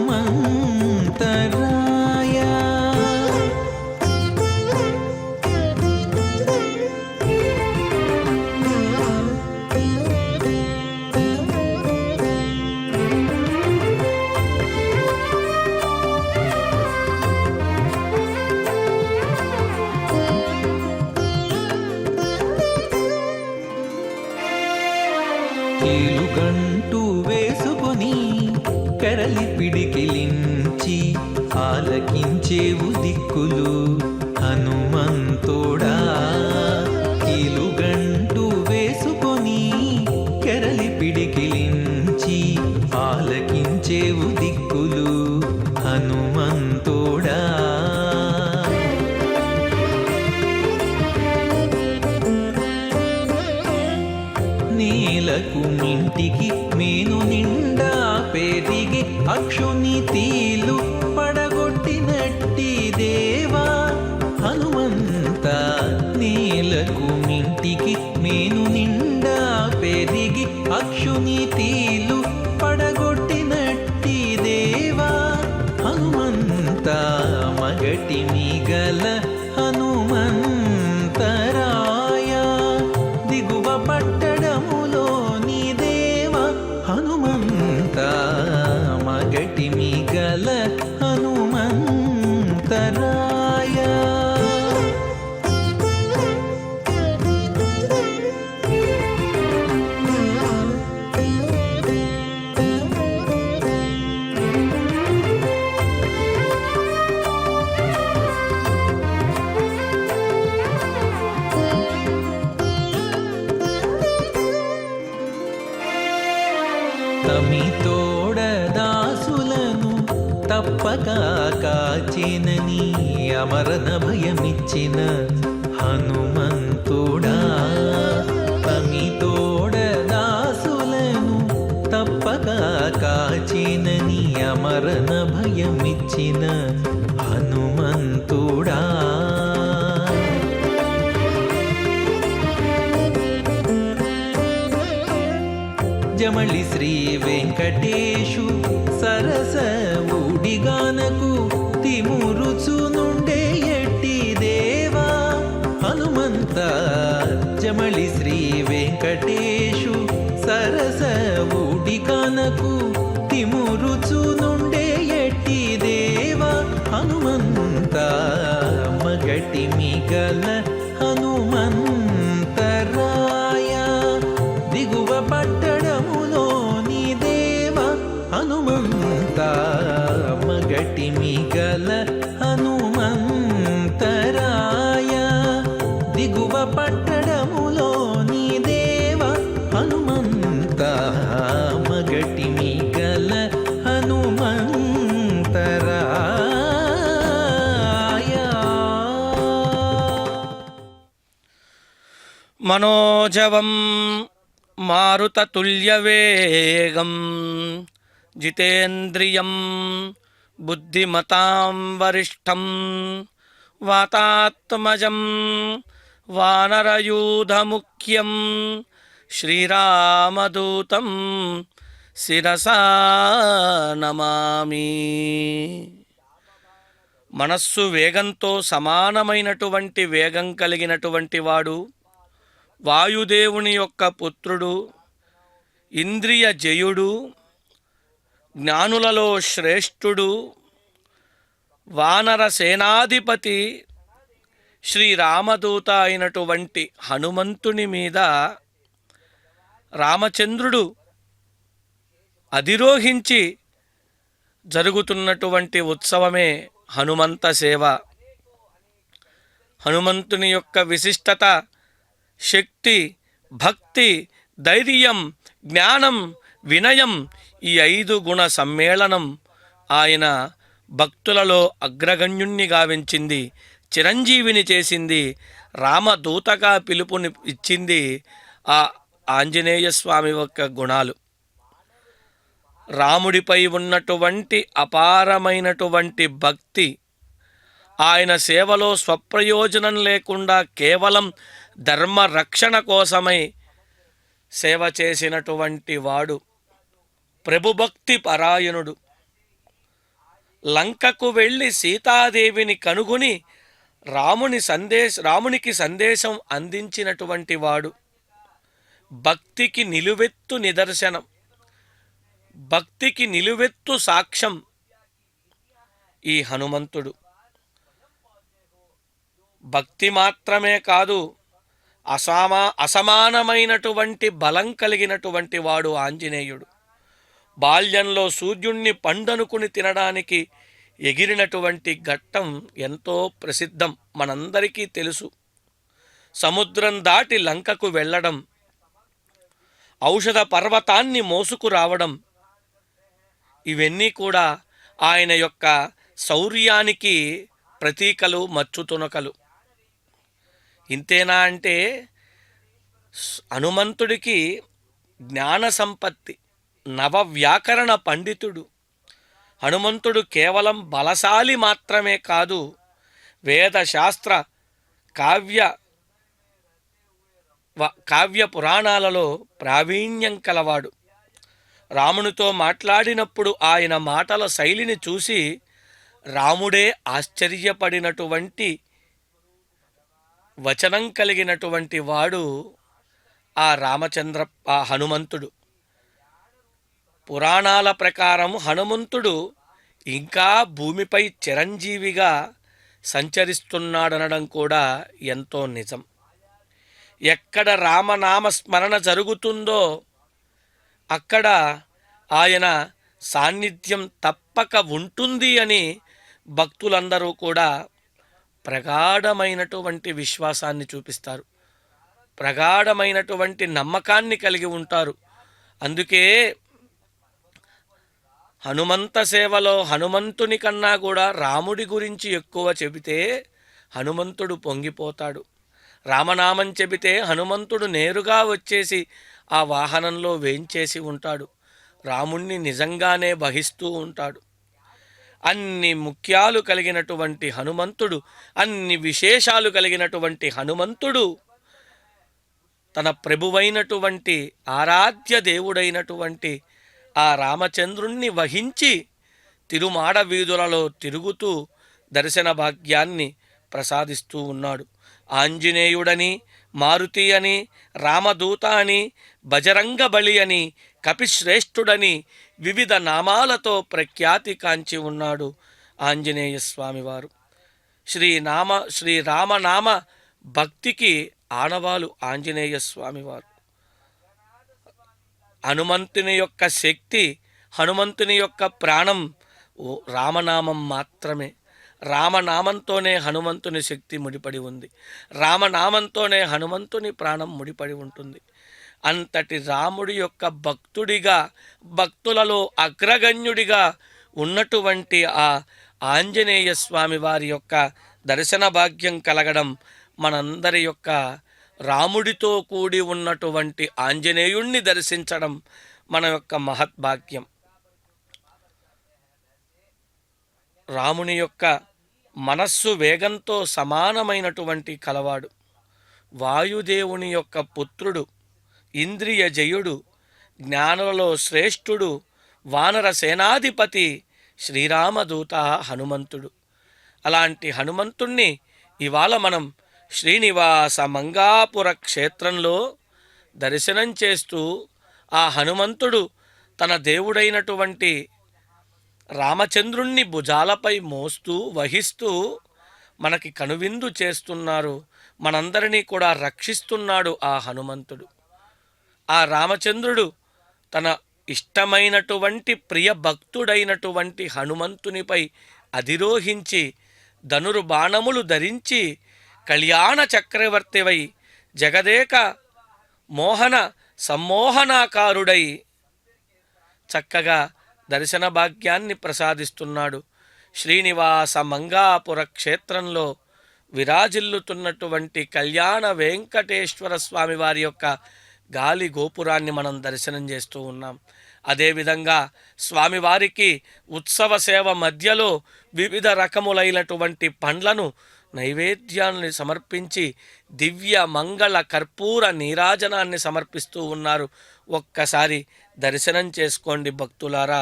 కీలుగంటూ వేసుకొని కరలి పిడికిలించి ఆలకించేవు దిక్కులు హనుమంతుడా కీలుగంటూ వేసుకొని కరలి పిడికిలించి ఆలకించేవు దిక్కులు హనుమంతుడా నేలకు మింటికి మేను నిండా పెరిగి అక్షుని తీలు పడగొట్టినట్టి దేవా హనుమంత నేలకు మింటికి మేను నిండా పెరిగి అక్షుని తీలు పడగొట్టినట్టి దేవా హనుమంత మగటి మిగల హనుమంతరాయ దిగువ పట్టడములోని దేవ హనుమంత మగటి మిగల హనుమంత తప్పక కాచినని అమరణ భయమిచ్చిన హనుమంతుడా తమితోడ దాసులను తప్పక కాచినని అమరణ భయమిచ్చిన హనుమంతుడా జమళి శ్రీ వెంకటేశు సరస ఊడిగానకు తిమురుచు నుండే ఎట్టి దేవా హనుమంత జమళి శ్రీ వెంకటేశు సరస ఊడిగానకు తిమురుచు నుండే ఎట్టి దేవా హనుమంత మగటి మిగల హనుమంతరాయ దిగువ పట్టడములోని దేవ హనుమంత మగటి మిగల హనుమంతరాయ దిగువ పట్టడములోని దేవ హనుమంత మగటి మిగల హనుమంతరాయ మనోజవం మారుతతుల్యవేగం జితేంద్రియం బుద్ధిమతాం వరిష్టం వాతాత్మజం వానరయూధముఖ్యం శ్రీరామదూతం శిరసా నమామి. మనస్సు వేగంతో సమానమైనటువంటి వేగం కలిగినటువంటి వాడు, వాయుదేవుని యొక్క పుత్రుడు, ఇంద్రియ జయుడు, జ్ఞానులలో శ్రేష్ఠుడు, వానర సేనాధిపతి శ్రీరామదూత అయినటువంటి హనుమంతుని మీద రామచంద్రుడు అధిరోహించి జరుగుతున్నటువంటి ఉత్సవమే హనుమంత సేవ. హనుమంతుని యొక్క విశిష్టత, శక్తి, భక్తి, ధైర్యం, జ్ఞానం, వినయం, ఈ 5 గుణ సమ్మేళనం ఆయన భక్తులలో అగ్రగణ్యుణ్ణి గావించింది, చిరంజీవిని చేసింది, రామదూతగా పిలుపుని ఇచ్చింది ఆ ఆంజనేయ స్వామి యొక్క గుణాలు. రాముడిపై ఉన్నటువంటి అపారమైనటువంటి భక్తి, ఆయన సేవలో స్వప్రయోజనం లేకుండా కేవలం ధర్మ రక్షణ కోసమై సేవ చేసినటువంటి వాడు, ప్రభుభక్తి పరాయణుడు. లంకకు వెళ్ళి సీతాదేవిని కనుగొని రామునికి సందేశం అందించినటువంటి వాడు, భక్తికి నిలువెత్తు నిదర్శనం, భక్తికి నిలువెత్తు సాక్ష్యం ఈ హనుమంతుడు. భక్తి మాత్రమే కాదు, అసమానమైనటువంటి బలం కలిగినటువంటి వాడు ఆంజనేయుడు. బాల్యంలో సూర్యుణ్ణి పండనుకుని తినడానికి ఎగిరినటువంటి ఘట్టం ఎంతో ప్రసిద్ధం, మనందరికీ తెలుసు. సముద్రం దాటి లంకకు వెళ్ళడం, ఔషధ పర్వతాన్ని మోసుకురావడం, ఇవన్నీ కూడా ఆయన యొక్క శౌర్యానికి ప్రతీకలు, మచ్చుతునకలు. ఇంతేనా అంటే హనుమంతుడికి జ్ఞాన సంపత్తి, నవవ్యాకరణ పండితుడు. హనుమంతుడు కేవలం బలశాలి మాత్రమే కాదు, వేదశాస్త్ర కావ్య పురాణాలలో ప్రావీణ్యం కలవాడు. రామునితో మాట్లాడినప్పుడు ఆయన మాటల శైలిని చూసి రాముడే ఆశ్చర్యపడినటువంటి వచనం కలిగినటువంటి వాడు ఆ హనుమంతుడు. పురాణాల ప్రకారం హనుమంతుడు ఇంకా భూమిపై చిరంజీవిగా సంచరిస్తున్నాడనడం కూడా ఎంతో నిజం. ఎక్కడ రామనామ స్మరణ జరుగుతుందో అక్కడ ఆయన సాన్నిధ్యం తప్పక ఉంటుంది అని భక్తులందరూ కూడా ప్రగాఢమైనటువంటి విశ్వాసాన్ని చూపిస్తారు, ప్రగాఢమైనటువంటి నమ్మకాన్ని కలిగి ఉంటారు. అందుకే హనుమంత సేవలో హనుమంతుని కన్నా కూడా రాముడి గురించి ఎక్కువ చెబితే హనుమంతుడు పొంగిపోతాడు. రామనామం చెబితే హనుమంతుడు నేరుగా వచ్చేసి ఆ వాహనంలో వేంచేసి ఉంటాడు. రాముణ్ణి నిజంగానే వహిస్తూ ఉంటాడు. అన్ని ముఖ్యాలు కలిగినటువంటి హనుమంతుడు, అన్ని విశేషాలు కలిగినటువంటి హనుమంతుడు తన ప్రభువైనటువంటి ఆరాధ్య దేవుడైనటువంటి ఆ రామచంద్రుణ్ణి వహించి తిరుమాడ వీధులలో తిరుగుతూ దర్శన భాగ్యాన్ని ప్రసాదిస్తూ ఉన్నాడు. ఆంజనేయుడని, మారుతి అని, రామదూత అని, బజరంగ బలి అని, కపిశ్రేష్ఠుడని వివిధ నామాలతో ప్రఖ్యాతి కాంచి ఉన్నాడు ఆంజనేయ స్వామివారు. శ్రీరామనామ భక్తికి ఆనవాలు ఆంజనేయ స్వామివారు. హనుమంతుని యొక్క శక్తి, హనుమంతుని యొక్క ప్రాణం రామనామం మాత్రమే. రామనామంతోనే హనుమంతుని శక్తి ముడిపడి ఉంది. రామనామంతోనే హనుమంతుని ప్రాణం ముడిపడి ఉంటుంది. అంతటి రాముడి యొక్క భక్తుడిగా, భక్తులలో అగ్రగణ్యుడిగా ఉన్నటువంటి ఆ ఆంజనేయ స్వామి వారి యొక్క దర్శన భాగ్యం కలగడం మనందరి యొక్క రాముడితో కూడి ఉన్నటువంటి ఆంజనేయుణ్ణి దర్శించడం మన యొక్క మహద్భాగ్యం. రాముని యొక్క మనస్సు వేగంతో సమానమైనటువంటి కలవాడు. వాయుదేవుని యొక్క పుత్రుడు, ఇంద్రియ జయుడు, జ్ఞానులలో శ్రేష్ఠుడు, వానర సేనాధిపతి శ్రీరామదూత హనుమంతుడు. అలాంటి హనుమంతుణ్ణి ఇవాళ మనం శ్రీనివాస మంగాపుర క్షేత్రంలో దర్శనం చేస్తూ ఆ హనుమంతుడు తన దేవుడైనటువంటి రామచంద్రుణ్ణి భుజాలపై మోస్తూ వహిస్తూ మనకి కనువిందు చేస్తున్నారు. మనందరినీ కూడా రక్షిస్తున్నాడు ఆ హనుమంతుడు. ఆ రామచంద్రుడు తన ఇష్టమైనటువంటి ప్రియ భక్తుడైనటువంటి హనుమంతునిపై అధిరోహించి ధనుర్బాణములు ధరించి కళ్యాణ చక్రవర్తివై జగదేక మోహన సమ్మోహనాకారుడై చక్కగా దర్శన భాగ్యాన్ని ప్రసాదిస్తున్నాడు. శ్రీనివాస మంగాపుర క్షేత్రంలో విరాజిల్లుతున్నటువంటి కళ్యాణ వెంకటేశ్వర స్వామి వారి యొక్క గాలి గోపురాన్ని మనం దర్శనం చేస్తూ ఉన్నాం. అదేవిధంగా స్వామివారికి ఉత్సవ సేవ మధ్యలో వివిధ రకములైనటువంటి పండ్లను నైవేద్యాన్ని సమర్పించి దివ్య మంగళ కర్పూర నీరాజనాన్ని సమర్పిస్తూ ఉన్నారు. ఒక్కసారి దర్శనం చేసుకోండి భక్తులారా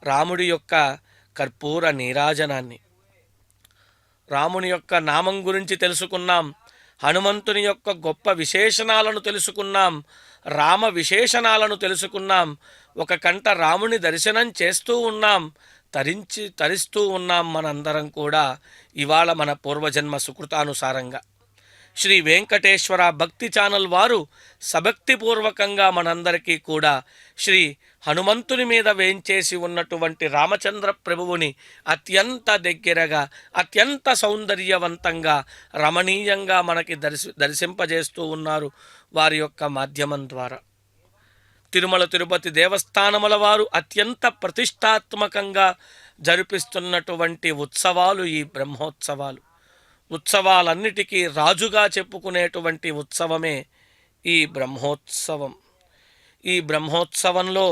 రాముడి యొక్క కర్పూర నీరాజనాన్ని. రాముని యొక్క నామం గురించి తెలుసుకున్నాం. హనుమంతుని యొక్క గొప్ప విశేషణాలను తెలుసుకున్నాం. రామ విశేషణాలను తెలుసుకున్నాం. ఒక కంట రాముని దర్శనం చేస్తూ ఉన్నాం, తరిస్తూ ఉన్నాం మనందరం కూడా ఇవాళ మన పూర్వజన్మ సుకృతానుసారంగా. శ్రీ వెంకటేశ్వర భక్తి ఛానల్ వారు సభక్తిపూర్వకంగా మనందరికీ కూడా శ్రీ హనుమంతుని మీద వేంచేసి ఉన్నటువంటి రామచంద్ర ప్రభువుని అత్యంత దగ్గరగా, అత్యంత సౌందర్యవంతంగా, రమణీయంగా మనకి దర్శింపజేస్తూ ఉన్నారు వారి యొక్క మాధ్యమం ద్వారా. తిరుమల తిరుపతి దేవస్థానముల వారు అత్యంత ప్రతిష్టాత్మకంగా జరిపిస్తున్నటువంటి ఉత్సవాలు ఈ బ్రహ్మోత్సవాలు. ఉత్సవాలన్నిటికీ రాజుగా చెప్పుకునేటువంటి ఉత్సవమే ఈ బ్రహ్మోత్సవం. ఈ బ్రహ్మోత్సవంలో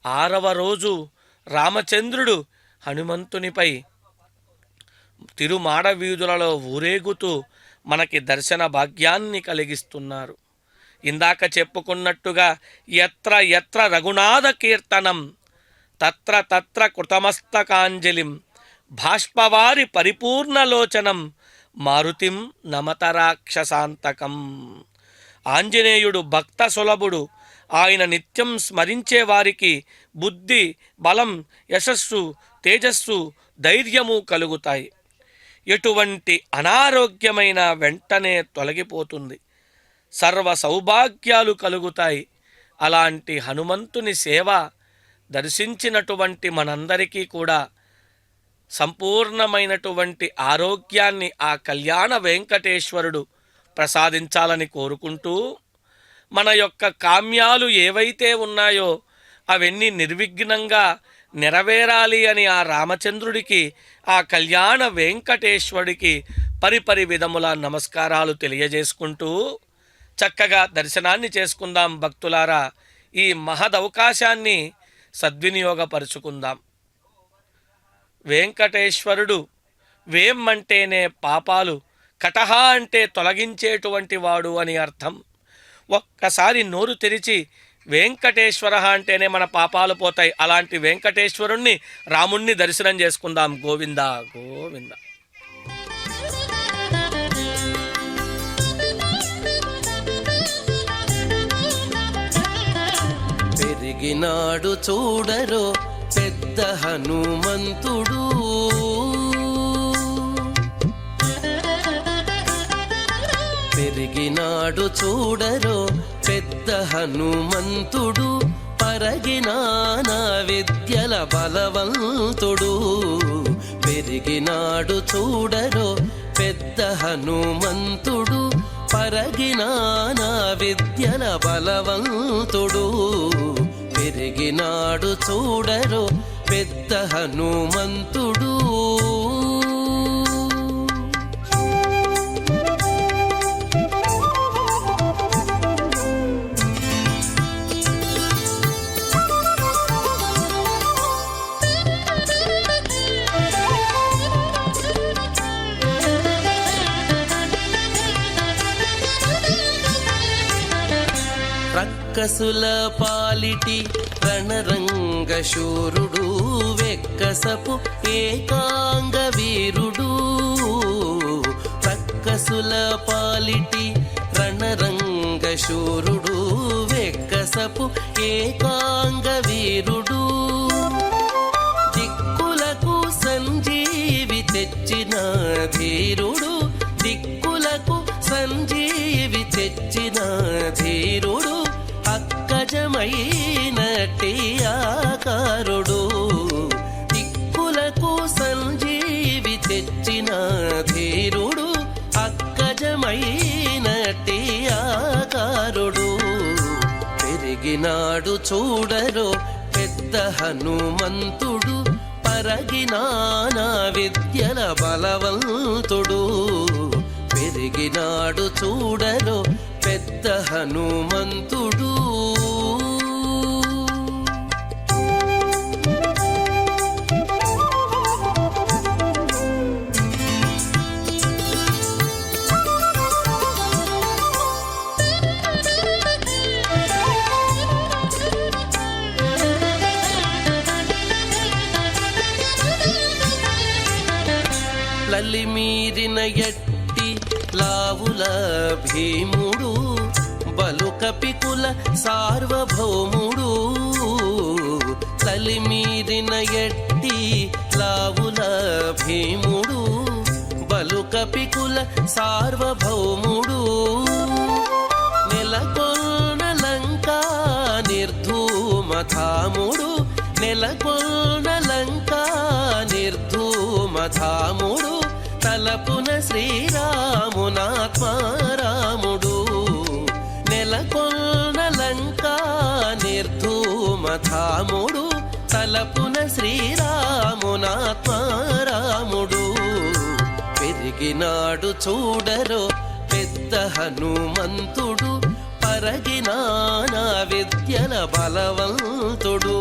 6వ రోజు రామచంద్రుడు హనుమంతునిపై తిరుమాడ వీధులలో ఊరేగుతూ మనకి దర్శన భాగ్యాన్ని కలిగిస్తున్నారు. ఇందాక చెప్పుకున్నట్టుగా ఎత్ర ఎత్ర రఘునాథ కీర్తనం తత్ర తత్ర కృతమస్తకాంజలిం బాష్పవారి పరిపూర్ణలోచనం మారుతిం నమతరాక్షసాంతకం. ఆంజనేయుడు భక్త సులభుడు. ఆయన నిత్యం స్మరించే వారికి బుద్ధి, బలం, యశస్సు, తేజస్సు, ధైర్యము కలుగుతాయి. ఎటువంటి అనారోగ్యమైన వెంటనే తొలగిపోతుంది. సర్వ సౌభాగ్యాలు కలుగుతాయి. అలాంటి హనుమంతుని సేవ దర్శించినటువంటి మనందరికీ కూడా సంపూర్ణమైనటువంటి ఆరోగ్యాన్ని ఆ కళ్యాణ వెంకటేశ్వరుడు ప్రసాదించాలని కోరుకుంటూ మన యొక్క కామ్యాలు ఏవైతే ఉన్నాయో అవన్నీ నిర్విఘ్నంగా నెరవేరాలి అని ఆ రామచంద్రుడికి, ఆ కళ్యాణ వెంకటేశ్వరుడికి పరిపరి విధముల నమస్కారాలు తెలియజేసుకుంటూ చక్కగా దర్శనాన్ని చేసుకుందాం భక్తులారా. ఈ మహదవకాశాన్ని సద్వినియోగపరుచుకుందాం. వెంకటేశ్వరుడు వేం అంటేనే పాపాలు, కటహ అంటే తొలగించేటువంటి వాడు అని అర్థం. ఒక్కసారి నోరు తెరిచి వెంకటేశ్వర అంటేనే మన పాపాలు పోతాయి. అలాంటి వెంకటేశ్వరుణ్ణి, రాముణ్ణి దర్శనం చేసుకుందాం. గోవింద గోవింద. పెరిగినాడు చూడరో పెద్ద హనుమంతుడు, పెరిగినాడు చూడరో పెద్ద హనుమంతుడు, పరగినానా విద్యల బలవంతుడు. పెరిగినాడు చూడరో పెద్ద హనుమంతుడు, పరగినానా విద్యల బలవంతుడు. పెరిగినాడు చూడరో పెద్ద హనుమంతుడు. రక్కసుల పాలిటి రణరంగశూరుడు, వెక్కసపు ఏకాంగ వీరుడు. రక్కసుల పాలిటి రణరంగశూరుడు, వెక్కసపు ఏకాంగ వీరుడు. దిక్కులకు సంజీవి తెచ్చిన ధీరుడు, దిక్కులకు సంజీవి తెచ్చిన ధీరుడు. అక్కజమైనట్టి ఆకారుడు, దిక్కులకు సంజీవి తెచ్చిన ధీరుడు. అక్కజమైనట్టి ఆకారుడు. పెరిగినాడు చూడరో పెద్ద హనుమంతుడు, పరగినానా విద్యల బలవంతుడు. పెరిగినాడు చూడరో పెద్ద హనుమంతుడు. లలిమీరిన ఎట్టి లావుల భీముడు, బలుకపికుల సార్వభౌముడు. లలిమీరిన ఎట్టి లావుల భీముడు, బలుకపికుల సార్వభౌముడు. నెలకొన్న లంకా నిర్ధూమధాముడు, నెలకొన్న లంకా నిర్ధూమధాముడు. తలపున శ్రీరామునాత్మారాముడు, నెలకొన్న లంకా నిర్ధూమధాముడు. తలపున శ్రీరామునాత్మారాముడు. పెరిగినాడు చూడరో పెద్ద హనుమంతుడు, పరగినానా విద్యల బలవంతుడు.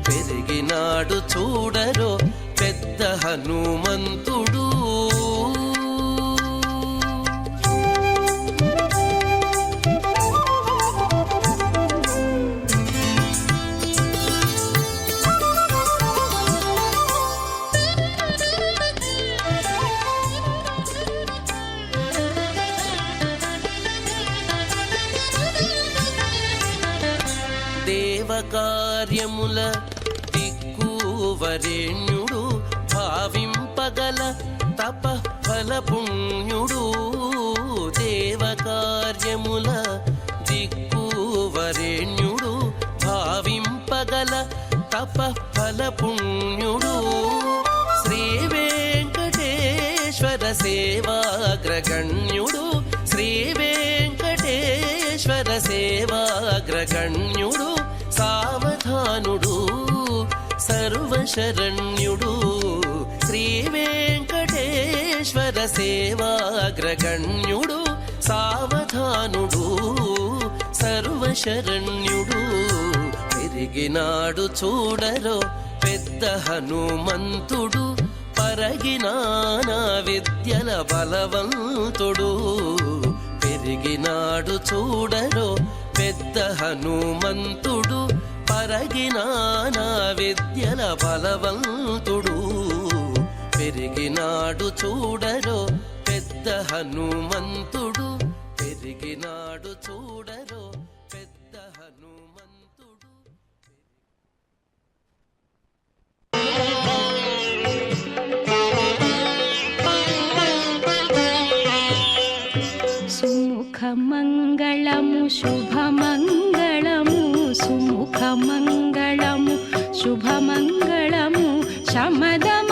పెరిగినాడు చూడరో పెద్ద హనుమంతుడు. దేవకార్యముల దిక్కువరేణ్యుడు, భావింపగల తపఫల పుణ్యుడు. దేవకార్యముల దిక్కువరేణ్యుడు, భావింపగల తపఫల పుణ్యుడు. శ్రీ వెంకటేశ్వర సేవాగ్రగణ్యుడు, శ్రీ వెంకటేశ్వర సేవాగ్రగణ్యుడు. సావధానుడు సర్వశరణ్యుడు శ్రీ వెంకటేశ్వర సేవాగ్రగణ్యుడు సావధానుడు సర్వశరణ్యుడు పెరిగినాడు చూడరో పెద్ద హనుమంతుడు పరగినానా విద్యల బలవంతుడు పెరిగినాడు చూడరో పెద్ద హనుమంతుడు పరగినానా విద్యల బలవంతుడు పెరిగినాడు చూడరో పెద్ద హనుమంతుడు పెరిగినాడు చూడరో పెద్ద హనుమంతుడు. సుముఖమంగళము శుభమంగళము సుముఖమంగళము శుభమంగళము శమదమ